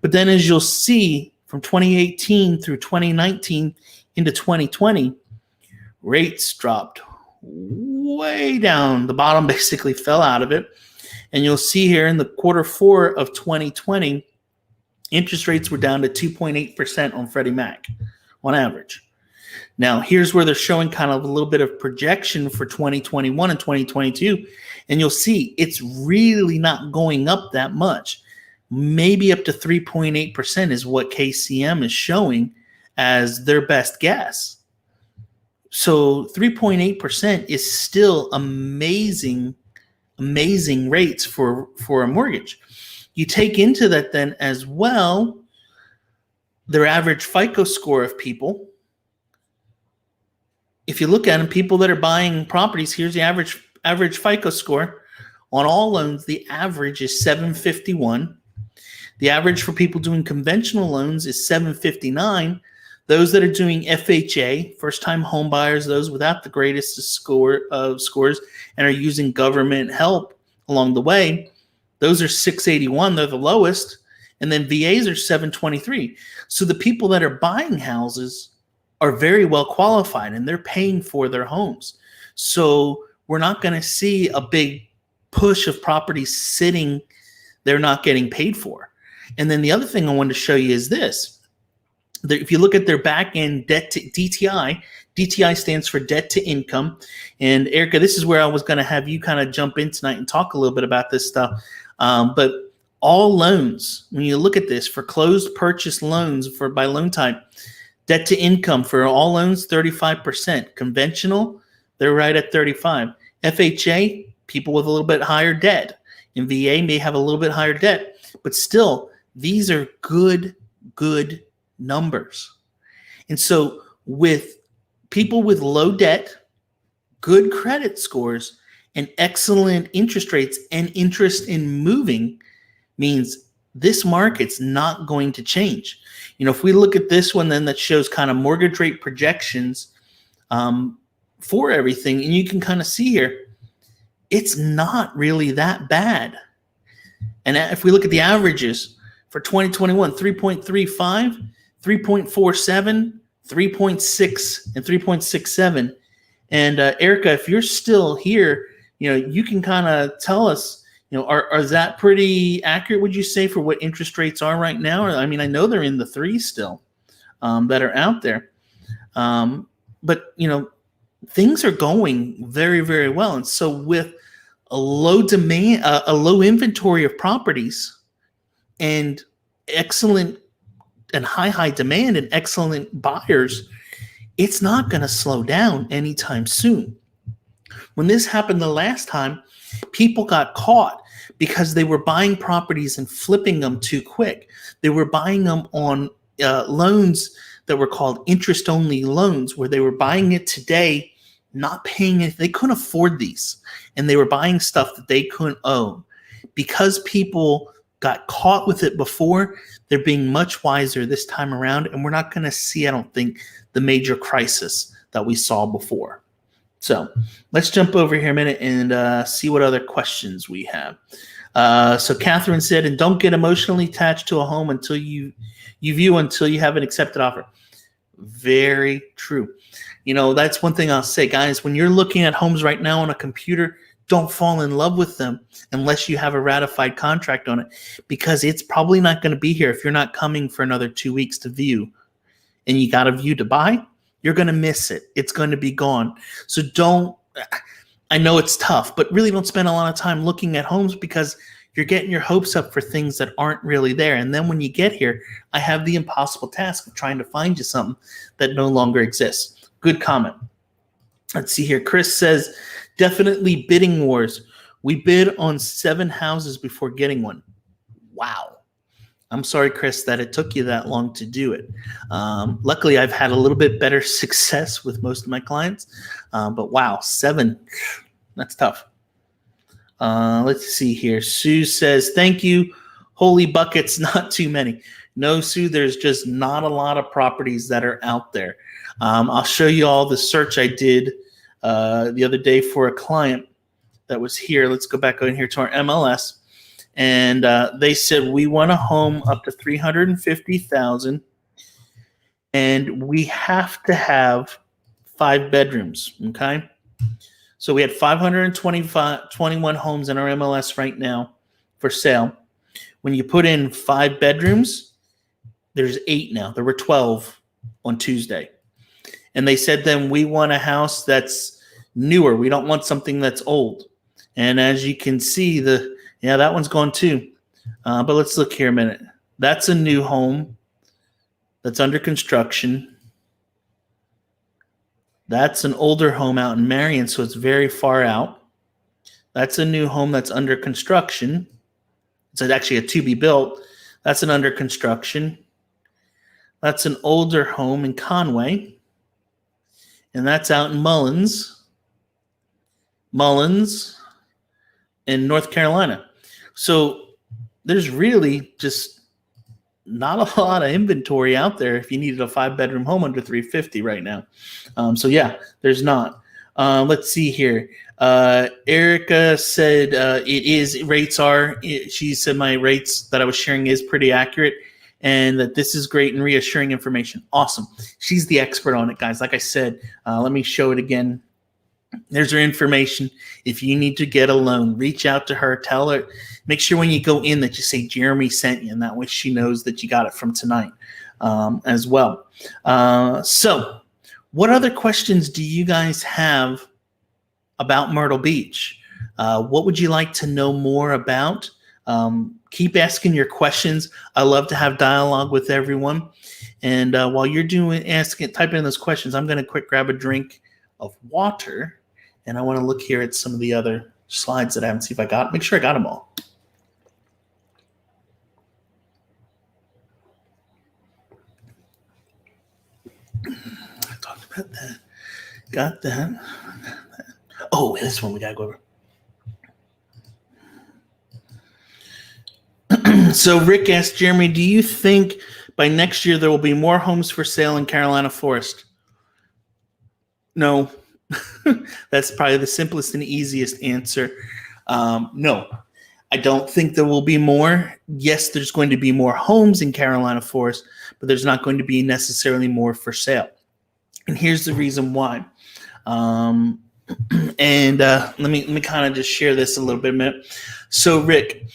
Speaker 1: But then as you'll see from 2018 through 2019 into 2020, rates dropped way down. The bottom basically fell out of it. And you'll see here in the Q4 of 2020, interest rates were down to 2.8% on Freddie Mac on average. Now, here's where they're showing kind of a little bit of projection for 2021 and 2022. And you'll see it's really not going up that much. Maybe up to 3.8% is what KCM is showing as their best guess. So 3.8% is still amazing rates for a mortgage. You take into that then as well their average FICO score of people. If you look at them, people that are buying properties, here's the average FICO score. On all loans, the average is 751. The average for people doing conventional loans is 759. Those that are doing FHA, first-time home buyers, those without the greatest scores and are using government help along the way, those are 681. They're the lowest. And then VAs are 723. So the people that are buying houses are very well qualified and they're paying for their homes. So we're not going to see a big push of properties sitting they're not getting paid for. And then the other thing I wanted to show you is this. If you look at their back end debt to DTI, DTI stands for debt to income. And Erica, this is where I was going to have you kind of jump in tonight and talk a little bit about this stuff. But all loans, when you look at this for closed purchase loans by loan type, debt to income for all loans, 35%. Conventional, they're right at 35. FHA, people with a little bit higher debt. And VA may have a little bit higher debt. But still, these are good numbers. And so with people with low debt, good credit scores, and excellent interest rates and interest in moving means this market's not going to change. If we look at this one, then that shows kind of mortgage rate projections for everything, and you can kind of see here, it's not really that bad. And if we look at the averages for 2021, 3.35, 3.47, 3.6, and 3.67. And Erica, if you're still here, you can kind of tell us, is that pretty accurate, would you say, for what interest rates are right now? I mean, I know they're in the threes still that are out there. But, things are going very, very well. And so with a low demand, a low inventory of properties and excellent and high demand and excellent buyers, it's not going to slow down anytime soon. When this happened the last time, people got caught because they were buying properties and flipping them too quick. They were buying them on loans that were called interest-only loans, where they were buying it today, not paying it. They couldn't afford these, and they were buying stuff that they couldn't own. Because people got caught with it before, they're being much wiser this time around, and we're not going to see, I don't think, the major crisis that we saw before. So let's jump over here a minute and see what other questions we have. So Catherine said, and don't get emotionally attached to a home until you have an accepted offer. Very true. That's one thing I'll say, guys. When you're looking at homes right now on a computer, don't fall in love with them unless you have a ratified contract on it, because it's probably not going to be here if you're not coming for another 2 weeks to view, and you got a view to buy. You're going to miss it. It's going to be gone. So I know it's tough, but really don't spend a lot of time looking at homes, because you're getting your hopes up for things that aren't really there. And then when you get here, I have the impossible task of trying to find you something that no longer exists. Good comment. Let's see here. Chris says, definitely bidding wars. We bid on 7 houses before getting one. Wow. I'm sorry, Chris, that it took you that long to do it. Luckily, I've had a little bit better success with most of my clients. But wow, 7, that's tough. Let's see here. Sue says, thank you. Holy buckets, not too many. No, Sue, there's just not a lot of properties that are out there. I'll show you all the search I did the other day for a client that was here. Let's go back in here to our MLS. And they said, we want a home up to $350,000, and we have to have 5 bedrooms. Okay, so we had 521 homes in our MLS right now for sale. When you put in 5 bedrooms, there's 8 now. There were 12 on Tuesday, and they said, then we want a house that's newer. We don't want something that's old. And as you can see, that one's gone too. But let's look here a minute. That's a new home that's under construction. That's an older home out in Marion, so it's very far out. That's a new home that's under construction. It's actually a to be built. That's an under construction. That's an older home in Conway. And that's out in Mullins in North Carolina. So there's really just not a lot of inventory out there if you needed a 5-bedroom home under $350 right now. So yeah, there's not. Let's see here. Erica said she said my rates that I was sharing is pretty accurate, and that this is great and reassuring information. Awesome. She's the expert on it, guys. Like I said, let me show it again. There's her information. If you need to get a loan, reach out to her, tell her, make sure when you go in that you say Jeremy sent you, and that way she knows that you got it from tonight as well. So what other questions do you guys have about Myrtle Beach? What would you like to know more about? Keep asking your questions. I love to have dialogue with everyone. And while you're typing in those questions, I'm going to quick grab a drink of water, and I want to look here at some of the other slides that I haven't seen if I make sure I got them all. I talked about that. Got that. Oh, this one we got to go over. So Rick asked Jeremy, do you think by next year there will be more homes for sale in Carolina Forest? No. That's probably the simplest and easiest answer. No, I don't think there will be more. Yes, there's going to be more homes in Carolina Forest, but there's not going to be necessarily more for sale. And here's the reason why. And let me kind of just share this a little bit a minute. So Rick,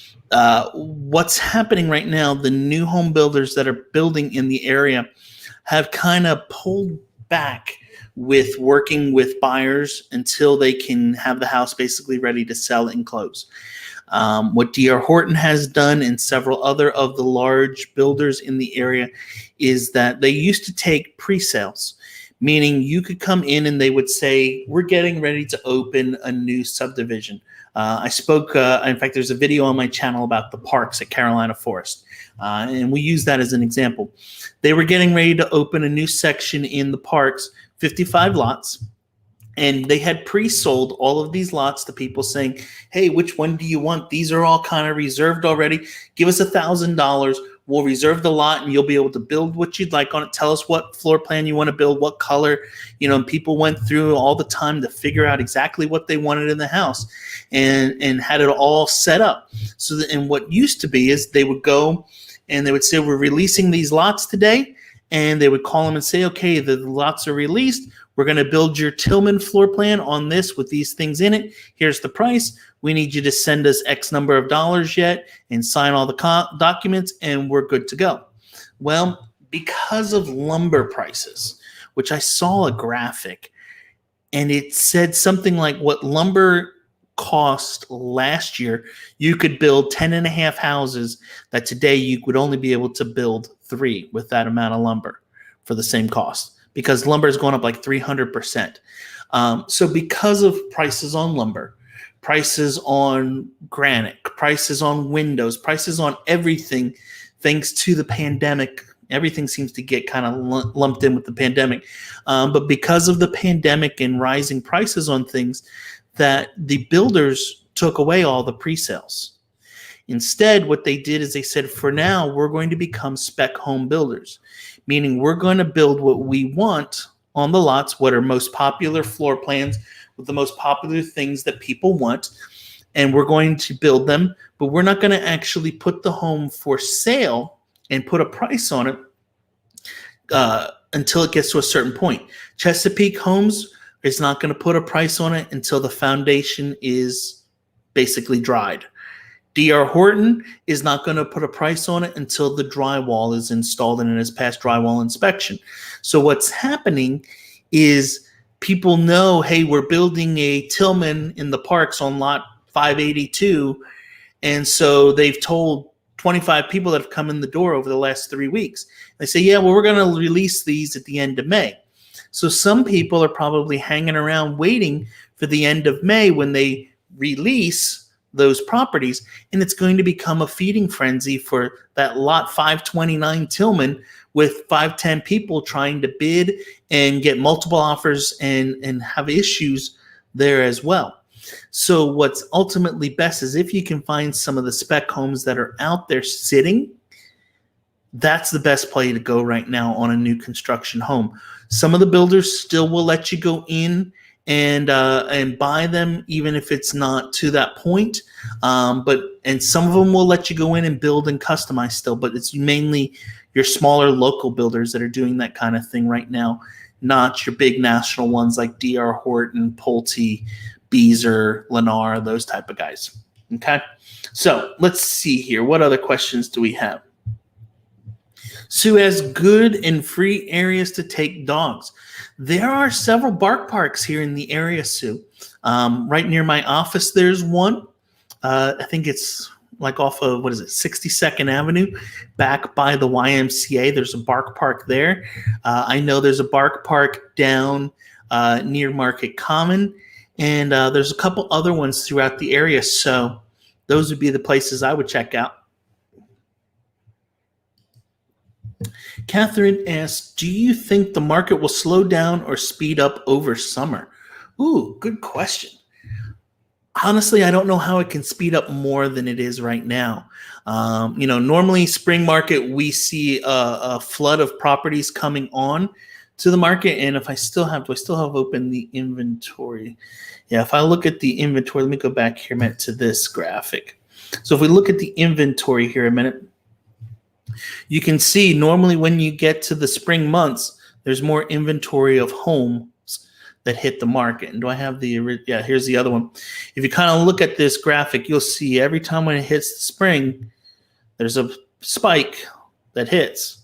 Speaker 1: what's happening right now, the new home builders that are building in the area have kind of pulled back with working with buyers until they can have the house basically ready to sell and close. What D.R. Horton has done and several other of the large builders in the area is that they used to take pre-sales, meaning you could come in and they would say, we're getting ready to open a new subdivision. I spoke, in fact, there's a video on my channel about the parks at Carolina Forest, and we use that as an example. They were getting ready to open a new section in the parks, 55 lots, and they had pre-sold all of these lots to people saying, hey, which one do you want? These are all kind of reserved already. Give us $1,000. We'll reserve the lot and you'll be able to build what you'd like on it. Tell us what floor plan you want to build, what color, and people went through all the time to figure out exactly what they wanted in the house and had it all set up. So that, and what used to be is they would go and they would say, we're releasing these lots today. And they would call them and say, okay, the lots are released. We're going to build your Tillman floor plan on this with these things in it. Here's the price. We need you to send us X number of dollars yet and sign all the documents, and we're good to go. Well, because of lumber prices, which I saw a graphic, and it said something like what lumber cost last year, you could build 10 and a half houses that today you would only be able to build 3 with that amount of lumber for the same cost, because lumber is going up like 300%. So because of prices on lumber, prices on granite, prices on windows, prices on everything, thanks to the pandemic, everything seems to get kind of lumped in with the pandemic. But because of the pandemic and rising prices on things, that the builders took away all the pre-sales. Instead, what they did is they said, for now, we're going to become spec home builders, meaning we're going to build what we want on the lots, what are most popular floor plans with the most popular things that people want, and we're going to build them, but we're not going to actually put the home for sale and put a price on it until it gets to a certain point. Chesapeake Homes is not going to put a price on it until the foundation is basically dried. D.R. Horton is not going to put a price on it until the drywall is installed and it has passed drywall inspection. So what's happening is people know, hey, we're building a Tillman in the parks on lot 582. And so they've told 25 people that have come in the door over the last 3 weeks. They say, yeah, well, we're going to release these at the end of May. So some people are probably hanging around waiting for the end of May when they release those properties, and it's going to become a feeding frenzy for that lot 529 Tillman with 510 people trying to bid and get multiple offers and have issues there as well. So what's ultimately best is if you can find some of the spec homes that are out there sitting, that's the best play to go right now on a new construction home. Some of the builders still will let you go in and buy them, even if it's not to that point. And some of them will let you go in and build and customize still, but it's mainly your smaller local builders that are doing that kind of thing right now, not your big national ones like D.R. Horton, Pulte, Beazer, Lennar, those type of guys. Okay, so let's see here. What other questions do we have? Sue has good and free areas to take dogs. There are several bark parks here in the area, Sue. Right near my office, there's one. I think it's like off of, 62nd Avenue, back by the YMCA. There's a bark park there. I know there's a bark park down near Market Common, and there's a couple other ones throughout the area. So those would be the places I would check out. Catherine asks, do you think the market will slow down or speed up over summer? Ooh, good question. Honestly, I don't know how it can speed up more than it is right now. Normally spring market, we see a flood of properties coming on to the market. And do I still have open the inventory? Yeah, if I look at the inventory, let me go back here a minute to this graphic. So if we look at the inventory here a minute, you can see normally when you get to the spring months, there's more inventory of homes that hit the market. And do I have here's the other one. If you kind of look at this graphic, you'll see every time when it hits the spring, there's a spike that hits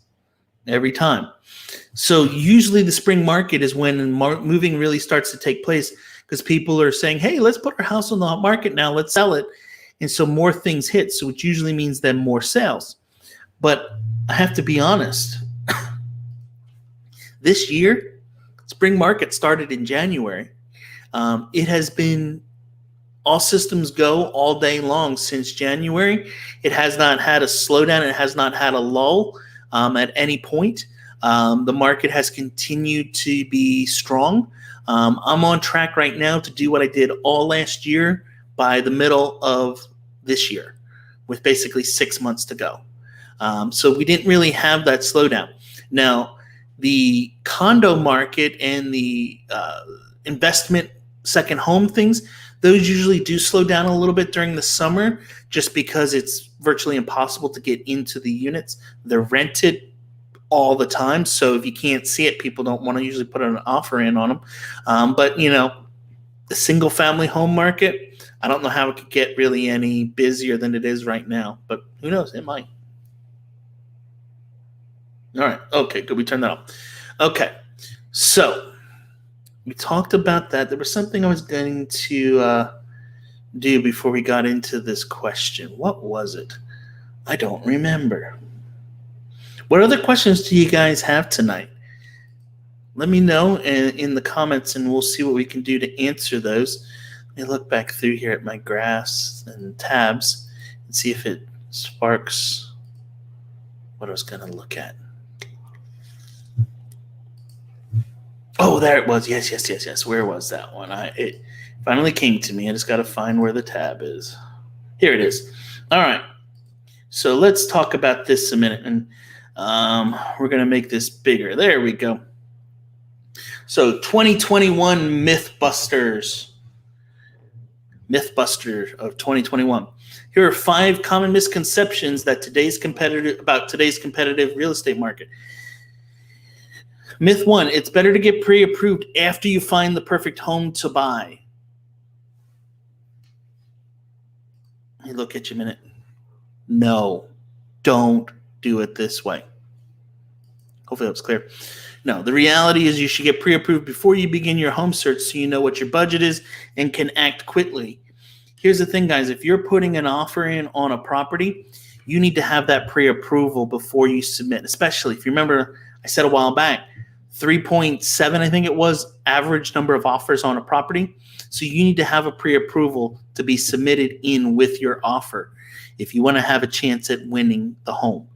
Speaker 1: every time. So usually the spring market is when moving really starts to take place, because people are saying, hey, let's put our house on the market now, let's sell it. And so more things hit, so it usually means then more sales. But I have to be honest, this year, spring market started in January. It has been all systems go all day long since January. It has not had a slowdown. It has not had a lull at any point. The market has continued to be strong. I'm on track right now to do what I did all last year by the middle of this year, with basically 6 months to go. So we didn't really have that slowdown. Now, the condo market and the investment second home things, those usually do slow down a little bit during the summer, just because it's virtually impossible to get into the units. They're rented all the time. So if you can't see it, people don't want to usually put an offer in on them. But the single family home market, I don't know how it could get really any busier than it is right now, but who knows? It might. All right. Okay, good. We turned that off. Okay. So we talked about that. There was something I was going to do before we got into this question. What was it? I don't remember. What other questions do you guys have tonight? Let me know in the comments, and we'll see what we can do to answer those. Let me look back through here at my graphs and tabs and see if it sparks what I was going to look at. Oh, there it was. Yes. Where was that one? It finally came to me. I just got to find where the tab is. Here it is. All right. So let's talk about this a minute, and we're going to make this bigger. There we go. So 2021 Mythbuster of 2021. Here are 5 common misconceptions that today's competitive real estate market. Myth 1, it's better to get pre-approved after you find the perfect home to buy. Hey, look at you a minute. No, don't do it this way. Hopefully that's clear. No, the reality is you should get pre-approved before you begin your home search, so you know what your budget is and can act quickly. Here's the thing, guys. If you're putting an offer in on a property, you need to have that pre-approval before you submit, especially if you remember I said a while back, 3.7, I think it was, average number of offers on a property. So you need to have a pre-approval to be submitted in with your offer if you want to have a chance at winning the home.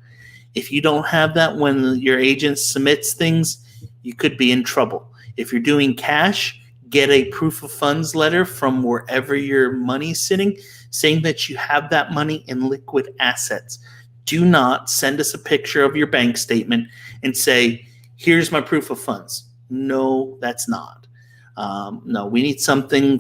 Speaker 1: If you don't have that when your agent submits things, you could be in trouble. If you're doing cash, get a proof of funds letter from wherever your money's sitting, saying that you have that money in liquid assets. Do not send us a picture of your bank statement and say, here's my proof of funds. No, that's not. No, we need something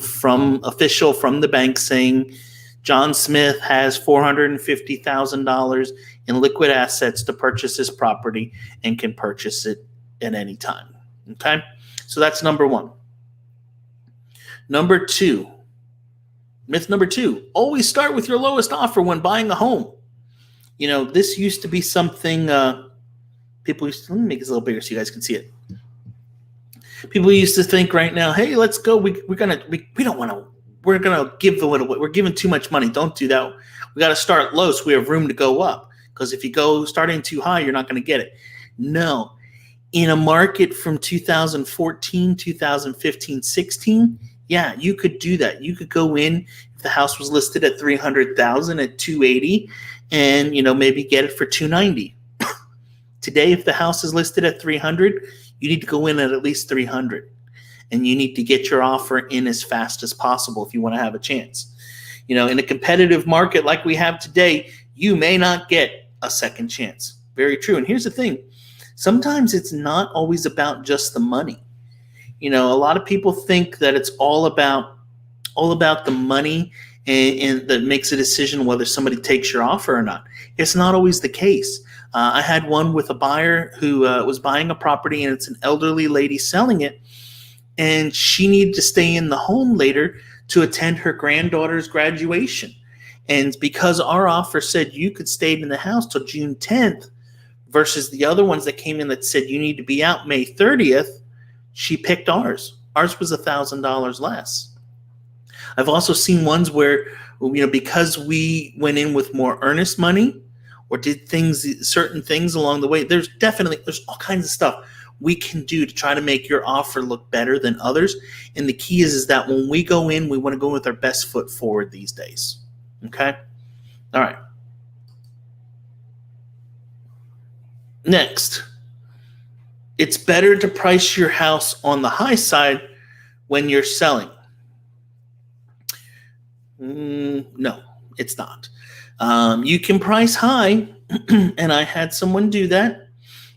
Speaker 1: official from the bank saying John Smith has $450,000 in liquid assets to purchase this property and can purchase it at any time. Okay? So that's number 1. Number 2, myth number 2, always start with your lowest offer when buying a home. This used to be something people used to, let me make this a little bigger so you guys can see it. People used to think right now, hey, let's go. We're going to give the away. We're giving too much money. Don't do that. We got to start low so we have room to go up. Because if you go starting too high, you're not going to get it. No. In a market from 2014, 2015, 16, yeah, you could do that. You could go in if the house was listed at $300,000 at $280, and maybe get it for $290. Today, if the house is listed at 300, you need to go in at least 300. And you need to get your offer in as fast as possible if you want to have a chance. In a competitive market like we have today, you may not get a second chance. Very true. And here's the thing. Sometimes it's not always about just the money. A lot of people think that it's all about the money and that makes a decision whether somebody takes your offer or not. It's not always the case. I had one with a buyer who was buying a property, and it's an elderly lady selling it. And she needed to stay in the home later to attend her granddaughter's graduation. And because our offer said you could stay in the house till June 10th versus the other ones that came in that said you need to be out May 30th, she picked ours. Ours was $1,000 less. I've also seen ones where, because we went in with more earnest money or did certain things along the way, there's all kinds of stuff we can do to try to make your offer look better than others. And the key is that when we go in, we want to go with our best foot forward these days. Okay? All right. Next, it's better to price your house on the high side when you're selling. No, it's not. You can price high, and I had someone do that.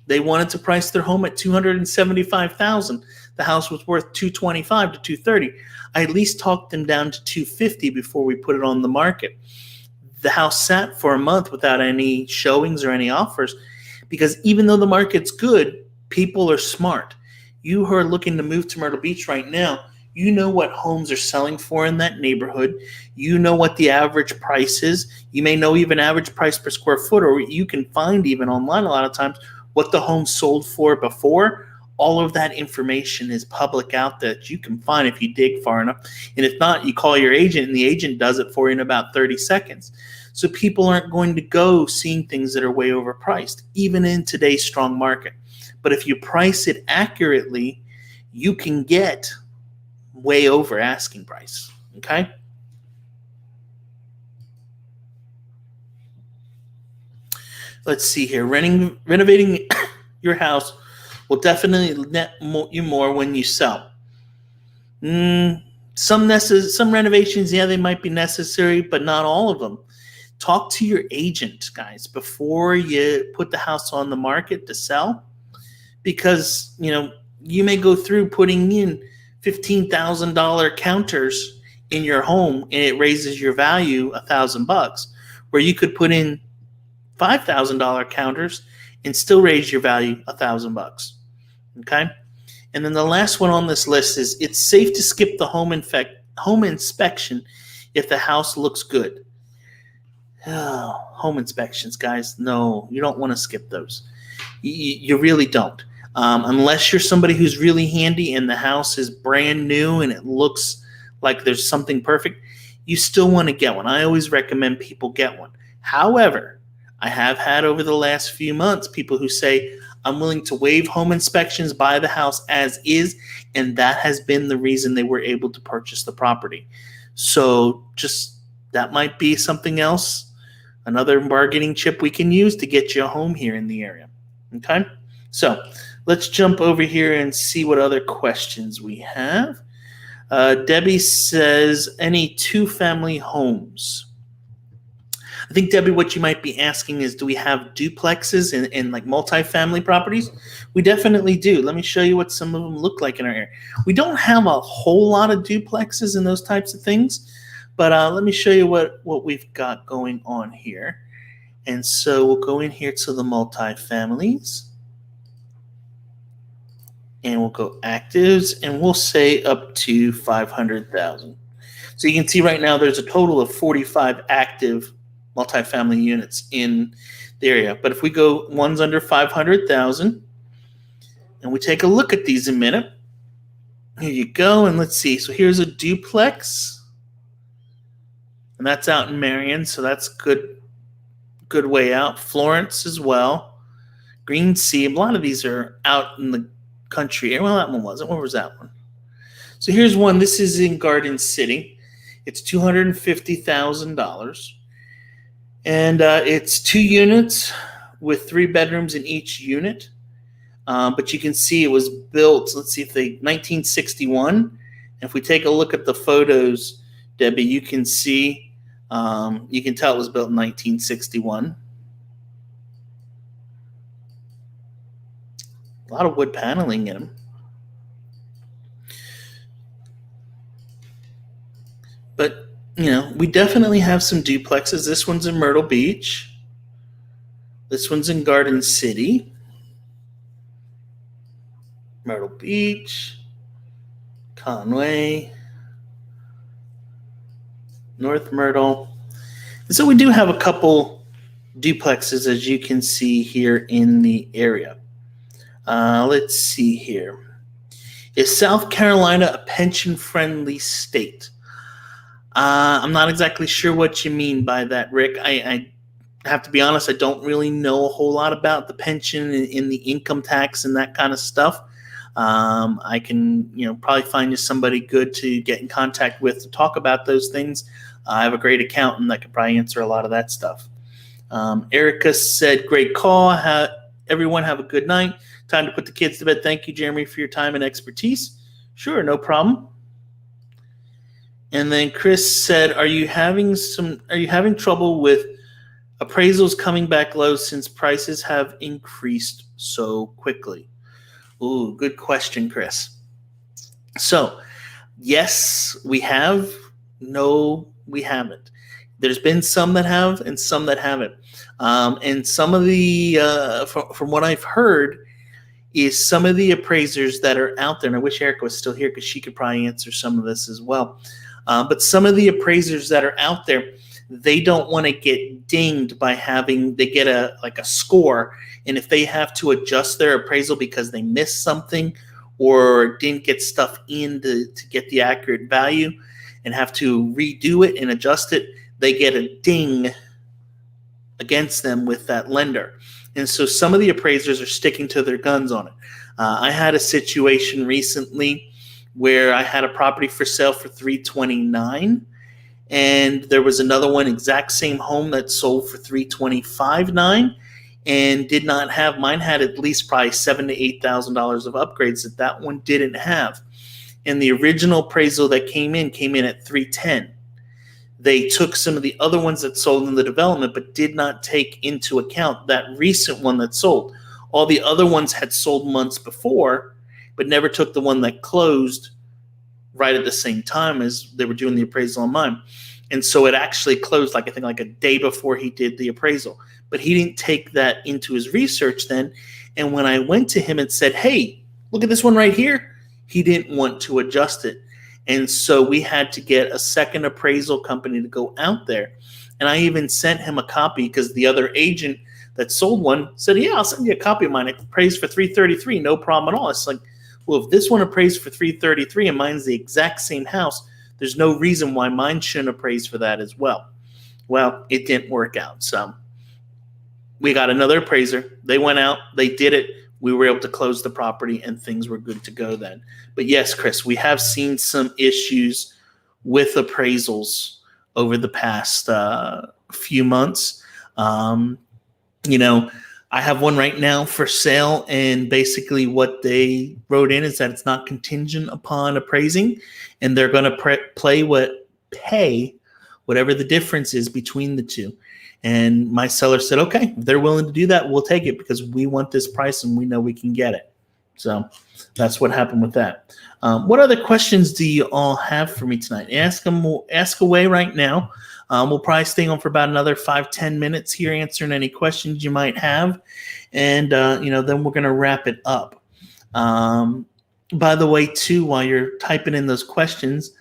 Speaker 1: They wanted to price their home at $275,000. The house was worth $225,000 to $230,000. I at least talked them down to $250,000 before we put it on the market. The house sat for a month without any showings or any offers, because even though the market's good, people are smart. You who are looking to move to Myrtle Beach right now, you know what homes are selling for in that neighborhood. You know what the average price is. You may know even average price per square foot, or you can find even online a lot of times what the home sold for before. All of that information is public out there that you can find if you dig far enough. And if not, you call your agent, and the agent does it for you in about 30 seconds. So people aren't going to go seeing things that are way overpriced, even in today's strong market. But if you price it accurately, you can get way over asking price. Okay? Let's see here. Renovating your house will definitely net you more when you sell. Some renovations, they might be necessary, but not all of them. Talk to your agent, guys, before you put the house on the market to sell, because you may go through putting in $15,000 counters in your home, and it raises your value $1,000, where you could put in $5,000 counters and still raise your value $1,000. Okay? And then the last one on this list is it's safe to skip the home inspection if the house looks good. Oh, home inspections, guys. No, you don't want to skip those. You really don't. Unless you're somebody who's really handy and the house is brand new and it looks like there's something perfect, you still want to get one. I always recommend people get one. However, I have had over the last few months people who say, I'm willing to waive home inspections, buy the house as is, and that has been the reason they were able to purchase the property. So just that might be something else, another bargaining chip we can use to get you a home here in the area. Okay? So let's jump over here and see what other questions we have. Debbie says, any two-family homes? I think, Debbie, what you might be asking is, do we have duplexes in like multifamily properties? We definitely do. Let me show you what some of them look like in our area. We don't have a whole lot of duplexes and those types of things, but let me show you what we've got going on here. And so we'll go in here to the multifamilies, and we'll go actives, and we'll say up to 500,000. So you can see right now there's a total of 45 active multifamily units in the area. But if we go ones under 500,000, and we take a look at these in a minute, here you go, and let's see. So here's a duplex, and that's out in Marion, so that's good way out. Florence as well. Green Sea. A lot of these are out in the country. Well, that one wasn't. Where was that one? So here's one. This is in Garden City. It's $250,000. And it's 2 units, with 3 bedrooms in each unit. But you can see it was built, let's see if 1961. If we take a look at the photos, Debbie, you can see, you can tell it was built in 1961. A lot of wood paneling in them. But, you know, we definitely have some duplexes. This one's in Myrtle Beach. This one's in Garden City. Myrtle Beach, Conway, North Myrtle. And so we do have a couple duplexes, as you can see here in the area. Let's see here. Is South Carolina a pension-friendly state? I'm not exactly sure what you mean by that, Rick. I have to be honest, I don't really know a whole lot about the pension and the income tax and that kind of stuff. I can, probably find you somebody good to get in contact with to talk about those things. I have a great accountant that could probably answer a lot of that stuff. Erica said, great call. Everyone have a good night. Time to put the kids to bed. Thank you, Jeremy, for your time and expertise. Sure, no problem. And then Chris said, are you having trouble with appraisals coming back low since prices have increased so quickly? Ooh, good question, Chris. So, yes, we have. No, we haven't. There's been some that have and some that haven't. And some of the, from what I've heard, is some of the appraisers that are out there, and I wish Erica was still here because she could probably answer some of this as well. But some of the appraisers that are out there, they don't want to get dinged by they get a score, and if they have to adjust their appraisal because they missed something or didn't get stuff in to get the accurate value and have to redo it and adjust it, they get a ding against them with that lender. And so some of the appraisers are sticking to their guns on it. I had a situation recently where I had a property for sale for $329,000. And there was another one, exact same home, that sold for $325,900 and did not have. Mine had at least probably $7,000 to $8,000 of upgrades that one didn't have. And the original appraisal that came in at $310,000. They took some of the other ones that sold in the development, but did not take into account that recent one that sold. All the other ones had sold months before, but never took the one that closed right at the same time as they were doing the appraisal on mine. And so it actually closed, I think a day before he did the appraisal. But he didn't take that into his research then. And when I went to him and said, hey, look at this one right here, he didn't want to adjust it. And so we had to get a second appraisal company to go out there. And I even sent him a copy because the other agent that sold one said, yeah, I'll send you a copy of mine. It appraised for $333,000, no problem at all. It's like, well, if this one appraised for $333,000 and mine's the exact same house, there's no reason why mine shouldn't appraise for that as well. Well, it didn't work out. So we got another appraiser. They went out, they did it. We were able to close the property and things were good to go then. But yes, Chris, we have seen some issues with appraisals over the past few months. I have one right now for sale, and basically what they wrote in is that it's not contingent upon appraising, and they're going to pay whatever the difference is between the two. And my seller said, okay, if they're willing to do that, we'll take it because we want this price and we know we can get it. So that's what happened with that. What other questions do you all have for me tonight? Ask away right now. We'll probably stay on for about another 5-10 minutes here answering any questions you might have. And, then we're going to wrap it up. By the way, too, while you're typing in those questions,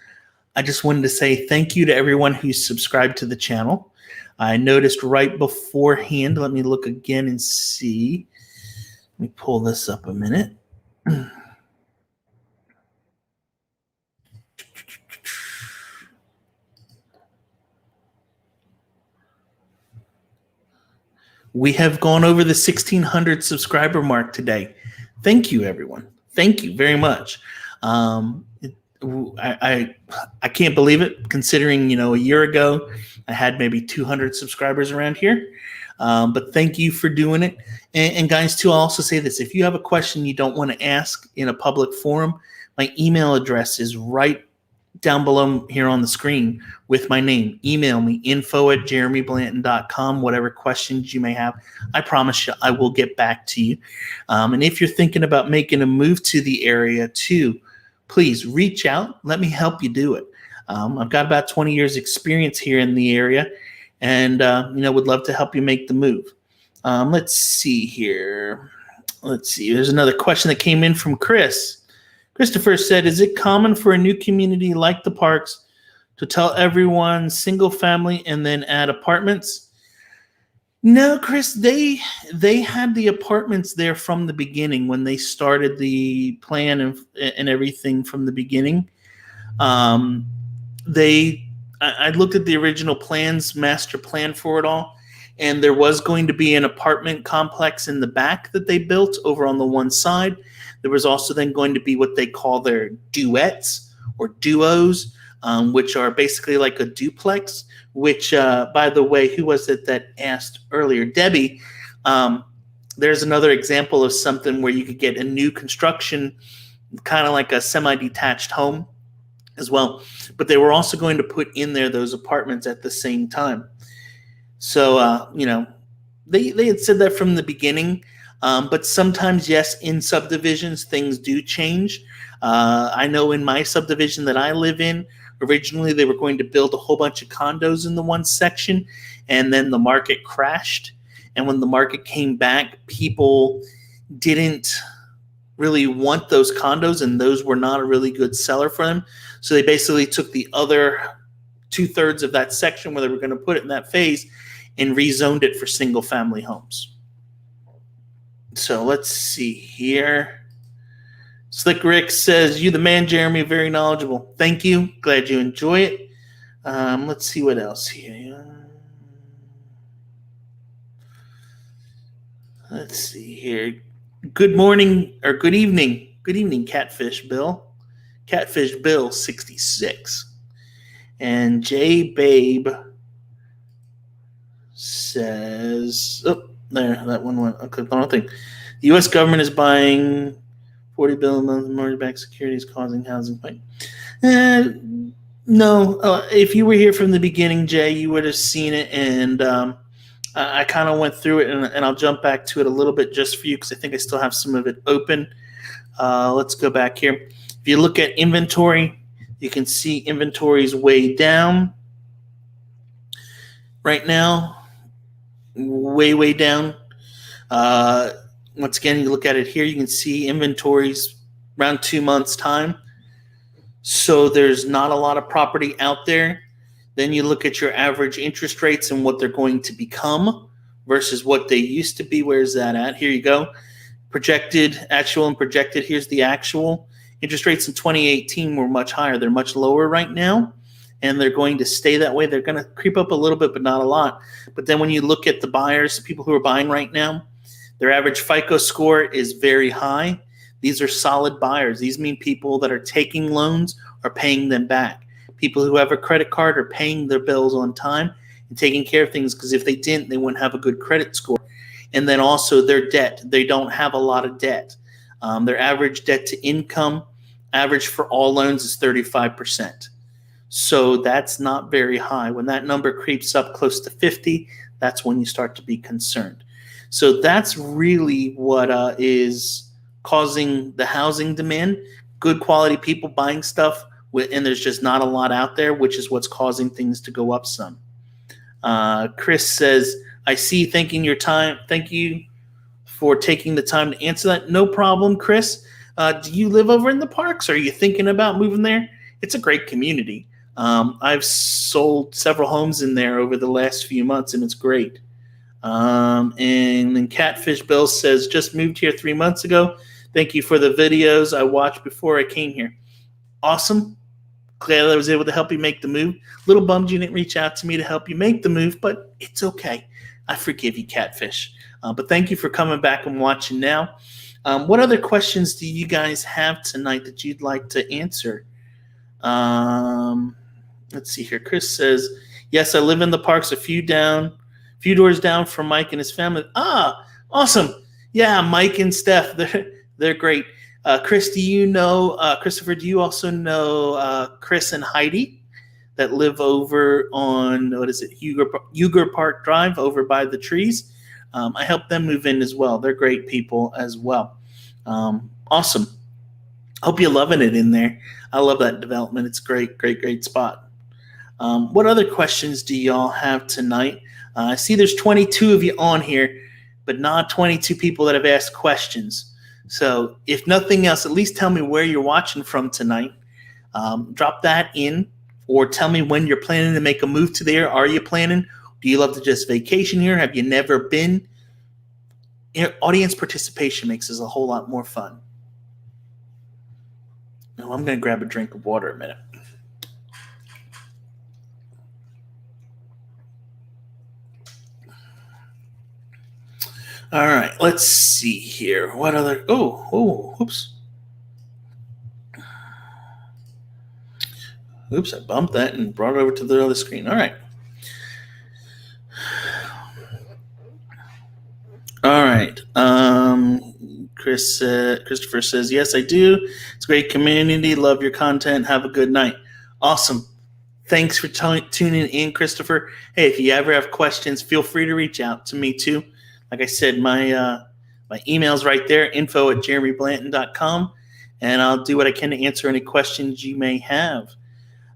Speaker 1: I just wanted to say thank you to everyone who's subscribed to the channel. I noticed right beforehand, let me look again and see. Let me pull this up a minute. We have gone over the 1,600 subscriber mark today. Thank you, everyone. Thank you very much. I can't believe it, considering, a year ago I had maybe 200 subscribers around here. But thank you for doing it. And guys, too, I'll also say this. If you have a question you don't want to ask in a public forum, my email address is right down below here on the screen with my name. Email me, info@jeremyblanton.com, whatever questions you may have. I promise you I will get back to you. And if you're thinking about making a move to the area too, please reach out. Let me help you do it. I've got about 20 years experience here in the area, and would love to help you make the move. Let's see here. There's another question that came in from Chris. Christopher said, is it common for a new community like the Parks to tell everyone single family and then add apartments? No, Chris, they had the apartments there from the beginning when they started the plan and everything from the beginning. I looked at the original plans, master plan for it all, and there was going to be an apartment complex in the back that they built over on the one side. There was also then going to be what they call their duets or duos, which are basically like a duplex, which, by the way, who was it that asked earlier? Debbie. There's another example of something where you could get a new construction, kind of like a semi-detached home as well. But they were also going to put in there those apartments at the same time. So, they had said that from the beginning. But sometimes, yes, in subdivisions, things do change. I know in my subdivision that I live in, originally they were going to build a whole bunch of condos in the one section, and then the market crashed. And when the market came back, people didn't really want those condos, and those were not a really good seller for them. So they basically took the other 2/3 of that section where they were going to put it in that phase and rezoned it for single family homes. So let's see here. Slickrix says, you the man, Jeremy, very knowledgeable. Thank you. Glad you enjoy it. Let's see what else here. Let's see here. Good morning or good evening. Good evening, Catfish Bill. Catfish Bill 66. And J Babe says, that one went. I clicked on the wrong thing. The U.S. government is buying $40 billion mortgage-backed securities, causing housing fight. No. If you were here from the beginning, Jay, you would have seen it, and I kind of went through it, and I'll jump back to it a little bit just for you because I think I still have some of it open. Let's go back here. If you look at inventory, you can see inventory is way down right now. Way down. Once again, you look at it here, you can see inventories around 2 months' time. So there's not a lot of property out there. Then you look at your average interest rates and what they're going to become versus what they used to be. Where's that at? Here you go. Projected, actual, and projected. Here's the actual. Interest rates in 2018 were much higher. They're much lower right now. And they're going to stay that way. They're going to creep up a little bit, but not a lot. But then when you look at the buyers, people who are buying right now, their average FICO score is very high. These are solid buyers. These mean people that are taking loans are paying them back. People who have a credit card are paying their bills on time and taking care of things, because if they didn't, they wouldn't have a good credit score. And then also their debt. They don't have a lot of debt. Their average debt to income, average for all loans, is 35%. So that's not very high. When that number creeps up close to 50, that's when you start to be concerned. So that's really what is causing the housing demand. Good quality people buying stuff, and there's just not a lot out there, which is what's causing things to go up some. Chris says, I see, thank you for taking the time to answer that. No problem, Chris. Do you live over in the Parks? Are you thinking about moving there? It's a great community. I've sold several homes in there over the last few months, and it's great. And then Catfish Bill says, just moved here 3 months ago. Thank you for the videos I watched before I came here. Awesome. Glad I was able to help you make the move. Little bummed you didn't reach out to me to help you make the move, but it's okay. I forgive you, Catfish. But thank you for coming back and watching now. What other questions do you guys have tonight that you'd like to answer? Let's see here. Chris says, yes, I live in the parks a few doors down from Mike and his family. Ah, awesome. Yeah, Mike and Steph, they're great. Chris, do you know, Christopher, do you also know Chris and Heidi that live over on, what is it, Huger Park Drive over by the trees? I helped them move in as well. They're great people as well. Awesome. Hope you're loving it in there. I love that development. It's great, great, great spot. What other questions do y'all have tonight? I see there's 22 of you on here, but not 22 people that have asked questions. So if nothing else, at least tell me where you're watching from tonight. Drop that in, or tell me when you're planning to make a move to there. Are you planning? Do you love to just vacation here? Have you never been? Audience participation makes this a whole lot more fun. Now I'm going to grab a drink of water a minute. All right, let's see here. What other? Oops. Oops, I bumped that and brought it over to the other screen. All right. All right. Christopher says, yes, I do. It's a great community. Love your content. Have a good night. Awesome. Thanks for tuning in, Christopher. Hey, if you ever have questions, feel free to reach out to me too. Like I said, my email's right there, info@jeremyblanton.com, and I'll do what I can to answer any questions you may have.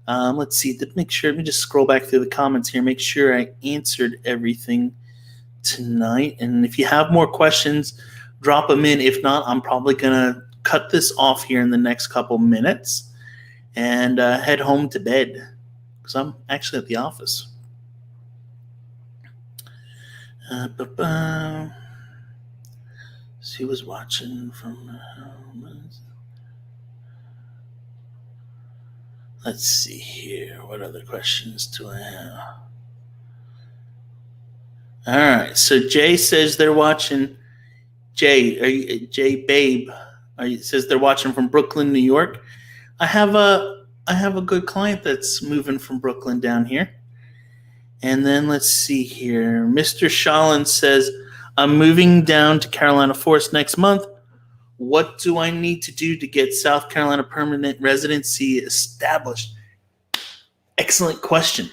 Speaker 1: Let's see. Let me just scroll back through the comments here, make sure I answered everything tonight. And if you have more questions, drop them in. If not, I'm probably going to cut this off here in the next couple minutes and head home to bed because I'm actually at the office. She was watching from. Let's see here. What other questions do I have? All right. So Jay says they're watching. Jay Babe? Says they're watching from Brooklyn, New York. I have a good client that's moving from Brooklyn down here. And then let's see here. Mr. Shalin says, I'm moving down to Carolina Forest next month. What do I need to do to get South Carolina permanent residency established? Excellent question.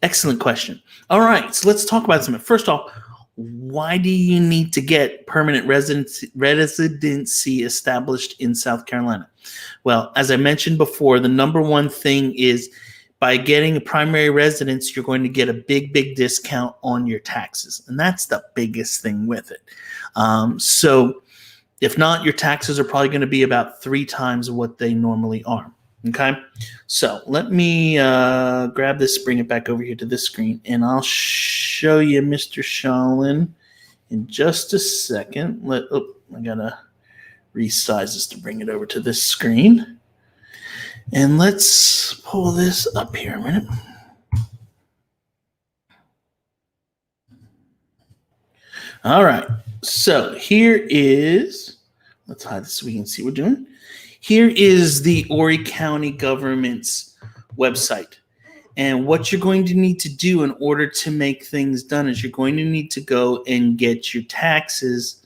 Speaker 1: Excellent question. All right, so let's talk about something. First off, why do you need to get permanent residency established in South Carolina? Well, as I mentioned before, the number one thing is by getting a primary residence, you're going to get a big, big discount on your taxes. And that's the biggest thing with it. So if not, your taxes are probably going to be about 3 times what they normally are. Okay. So let me grab this, bring it back over here to this screen, and I'll show you Mr. Shalin in just a second. I got to resize this to bring it over to this screen. And let's pull this up here a minute. All right. So here is, let's hide this so we can see what we're doing. Here is the Horry County government's website. And what you're going to need to do in order to make things done is you're going to need to go and get your taxes.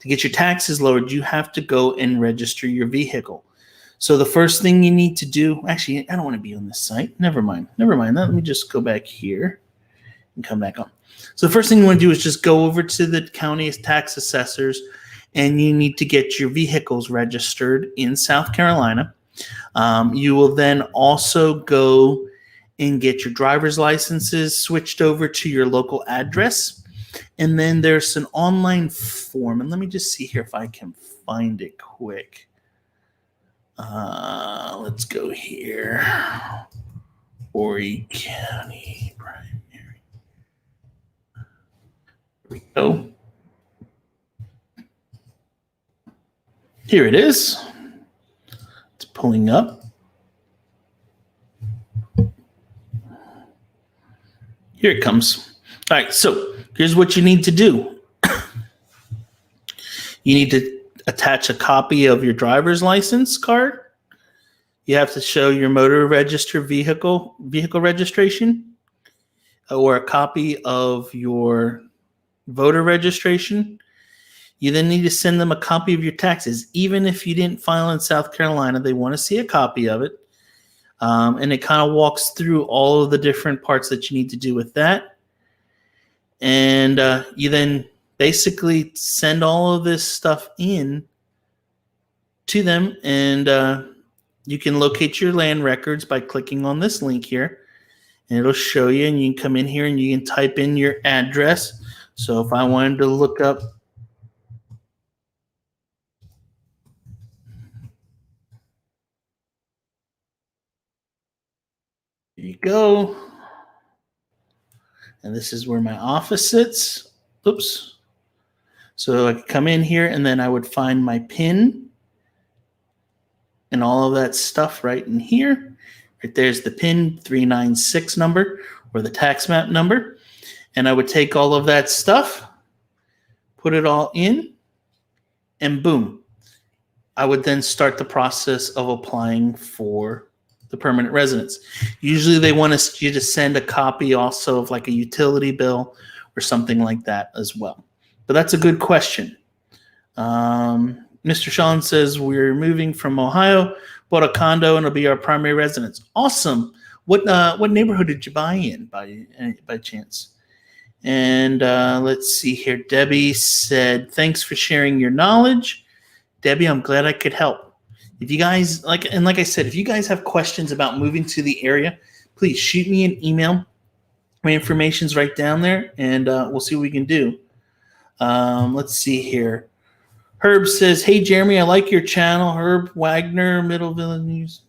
Speaker 1: To get your taxes lowered, you have to go and register your vehicle. So the first thing you need to do, actually, I don't want to be on this site. Never mind. Let me just go back here and come back on. So the first thing you want to do is just go over to the county's tax assessors, and you need to get your vehicles registered in South Carolina. You will then also go and get your driver's licenses switched over to your local address. And then there's an online form. And let me just see here if I can find it quick. Let's go here. Horry County Primary. Here we go. Here it is. It's pulling up. Here it comes. All right, so here's what you need to do. You need to attach a copy of your driver's license card. You have to show your motor register vehicle registration or a copy of your voter registration. You then need to send them a copy of your taxes. Even if you didn't file in South Carolina, they want to see a copy of it. And it kind of walks through all of the different parts that you need to do with that. And you then basically send all of this stuff in to them, and you can locate your land records by clicking on this link here, and it'll show you, and you can come in here and you can type in your address. So if I wanted to look up here you go. And this is where my office sits. Oops. So I could come in here and then I would find my PIN and all of that stuff right in here. Right there's the PIN 396 number or the tax map number. And I would take all of that stuff, put it all in, and boom. I would then start the process of applying for the permanent residence. Usually they want you to send a copy also of like a utility bill or something like that as well. But that's a good question. Mr. Sean says, we're moving from Ohio, bought a condo, and it'll be our primary residence. Awesome. What neighborhood did you buy in by chance? And let's see here. Debbie said, thanks for sharing your knowledge. Debbie, I'm glad I could help. If you guys, like I said, if you guys have questions about moving to the area, please shoot me an email. My information's right down there, and we'll see what we can do. Let's see here. Herb says, hey, Jeremy, I like your channel. Herb Wagner, Middleville News.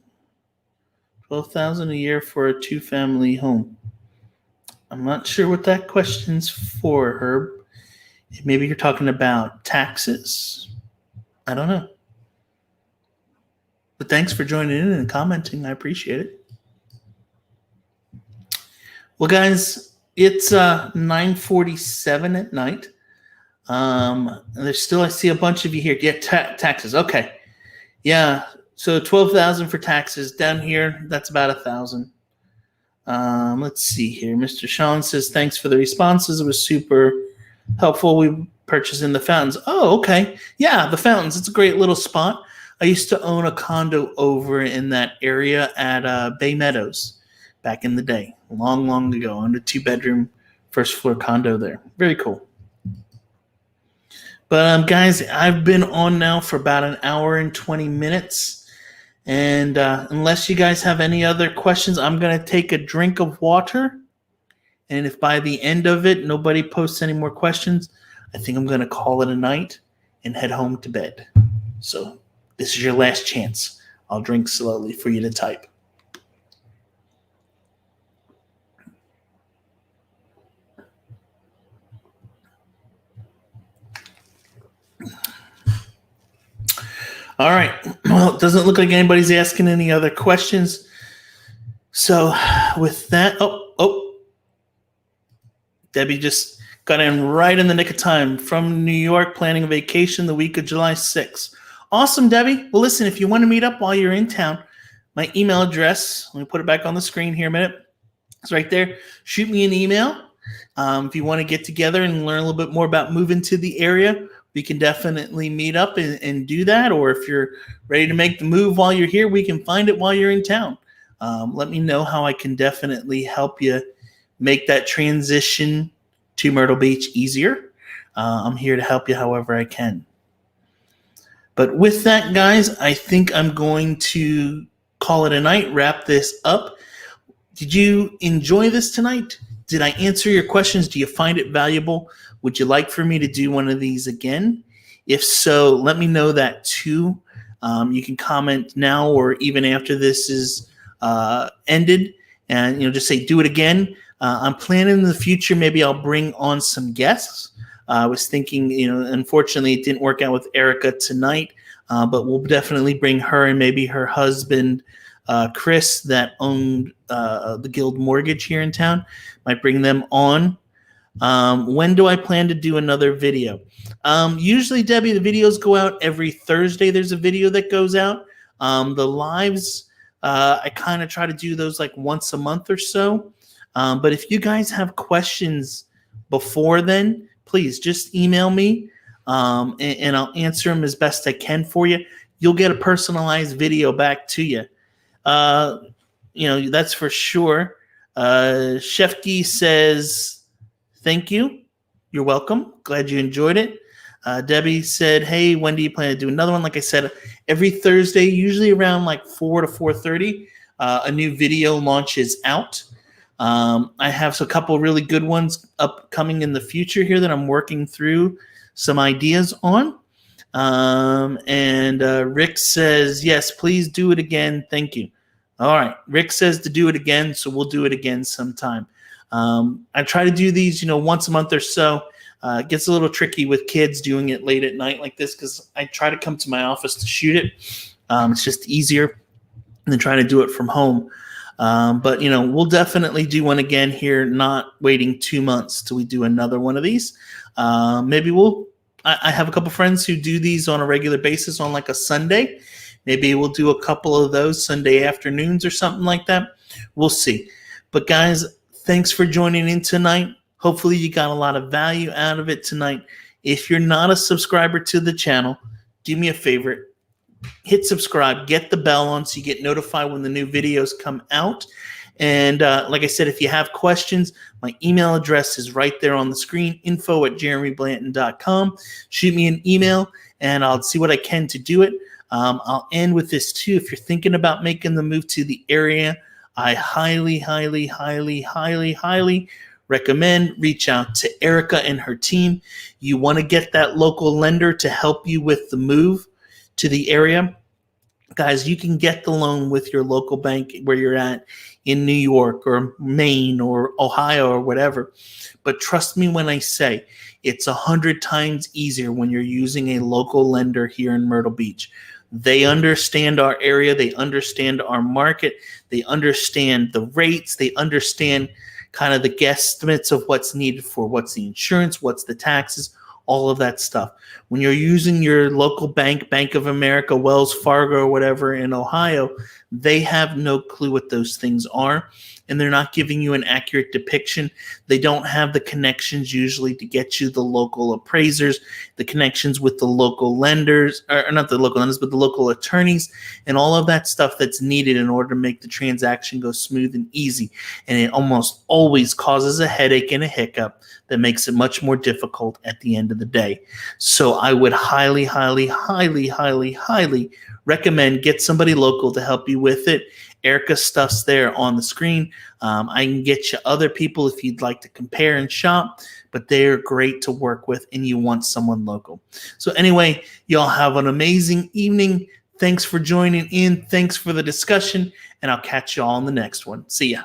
Speaker 1: $12,000 a year for a two-family home. I'm not sure what that question's for, Herb. Maybe you're talking about taxes. I don't know. But thanks for joining in and commenting. I appreciate it. Well, guys, it's 9:47 at night. There's still, I see a bunch of you here. Yeah, taxes. Okay. Yeah. So 12,000 for taxes. Down here, that's about 1,000. Let's see here. Mr. Sean says, thanks for the responses. It was super helpful. We purchased in the fountains. Oh, okay. Yeah, the fountains. It's a great little spot. I used to own a condo over in that area at Bay Meadows back in the day, long, long ago. I owned a 2-bedroom, first-floor condo there. Very cool. But, guys, I've been on now for about an hour and 20 minutes. And unless you guys have any other questions, I'm going to take a drink of water. And if by the end of it nobody posts any more questions, I think I'm going to call it a night and head home to bed. So this is your last chance. I'll drink slowly for you to type. All right. Well, it doesn't look like anybody's asking any other questions. So with that, Debbie just got in right in the nick of time from New York, planning a vacation the week of July 6th. Awesome, Debbie. Well, listen, if you want to meet up while you're in town, my email address, let me put it back on the screen here a minute. It's right there. Shoot me an email. If you want to get together and learn a little bit more about moving to the area, we can definitely meet up and do that. Or if you're ready to make the move while you're here, we can find it while you're in town. Let me know how I can definitely help you make that transition to Myrtle Beach easier. I'm here to help you however I can. But with that, guys, I think I'm going to call it a night, wrap this up. Did you enjoy this tonight? Did I answer your questions? Do you find it valuable? Would you like for me to do one of these again? If so, let me know that too. You can comment now or even after this is ended, and just say do it again. I'm planning in the future. Maybe I'll bring on some guests. I was thinking, unfortunately, it didn't work out with Erica tonight, but we'll definitely bring her and maybe her husband, Chris, that owned the Guild Mortgage here in town. Might bring them on. When do I plan to do another video? Usually, Debbie, the videos go out every Thursday. There's a video that goes out. The lives, I kind of try to do those like once a month or so. But if you guys have questions before then, please just email me, and I'll answer them as best I can for you. You'll get a personalized video back to you. That's for sure. Shefke says, thank you. You're welcome. Glad you enjoyed it. Debbie said, hey, when do you plan to do another one? Like I said, every Thursday, usually around like 4 to 4:30, a new video launches out. I have a couple really good ones upcoming in the future here that I'm working through some ideas on. And Rick says, yes, please do it again. Thank you. All right. Rick says to do it again, so we'll do it again sometime. I try to do these, once a month or so. It gets a little tricky with kids doing it late at night like this because I try to come to my office to shoot it. It's just easier than trying to do it from home. But we'll definitely do one again here, not waiting 2 months till we do another one of these. Maybe I have a couple friends who do these on a regular basis on like a Sunday. Maybe we'll do a couple of those Sunday afternoons or something like that. We'll see. But guys, thanks for joining in tonight. Hopefully you got a lot of value out of it tonight. If you're not a subscriber to the channel, do me a favor. Hit subscribe, get the bell on so you get notified when the new videos come out. And like I said, if you have questions, my email address is right there on the screen, info@jeremyblanton.com. Shoot me an email and I'll see what I can to do it. I'll end with this too. If you're thinking about making the move to the area, I highly, highly, highly, highly, highly recommend reach out to Erica and her team. You want to get that local lender to help you with the move to the area. Guys, you can get the loan with your local bank where you're at in New York or Maine or Ohio or whatever. But trust me when I say it's 100 times easier when you're using a local lender here in Myrtle Beach. They understand our area. They understand our market. They understand the rates. They understand kind of the guesstimates of what's needed for what's the insurance, what's the taxes, all of that stuff. When you're using your local bank, Bank of America, Wells Fargo, or whatever in Ohio, they have no clue what those things are, and they're not giving you an accurate depiction. They don't have the connections usually to get you the local appraisers, the connections with the local lenders, or not the local lenders, but the local attorneys, and all of that stuff that's needed in order to make the transaction go smooth and easy. And it almost always causes a headache and a hiccup that makes it much more difficult at the end of the day. So I would highly, highly, highly, highly, highly recommend get somebody local to help you with it. Erica's stuff's there on the screen. I can get you other people if you'd like to compare and shop, but they're great to work with and you want someone local. So anyway, y'all have an amazing evening. Thanks for joining in. Thanks for the discussion, and I'll catch you all in the next one. See ya.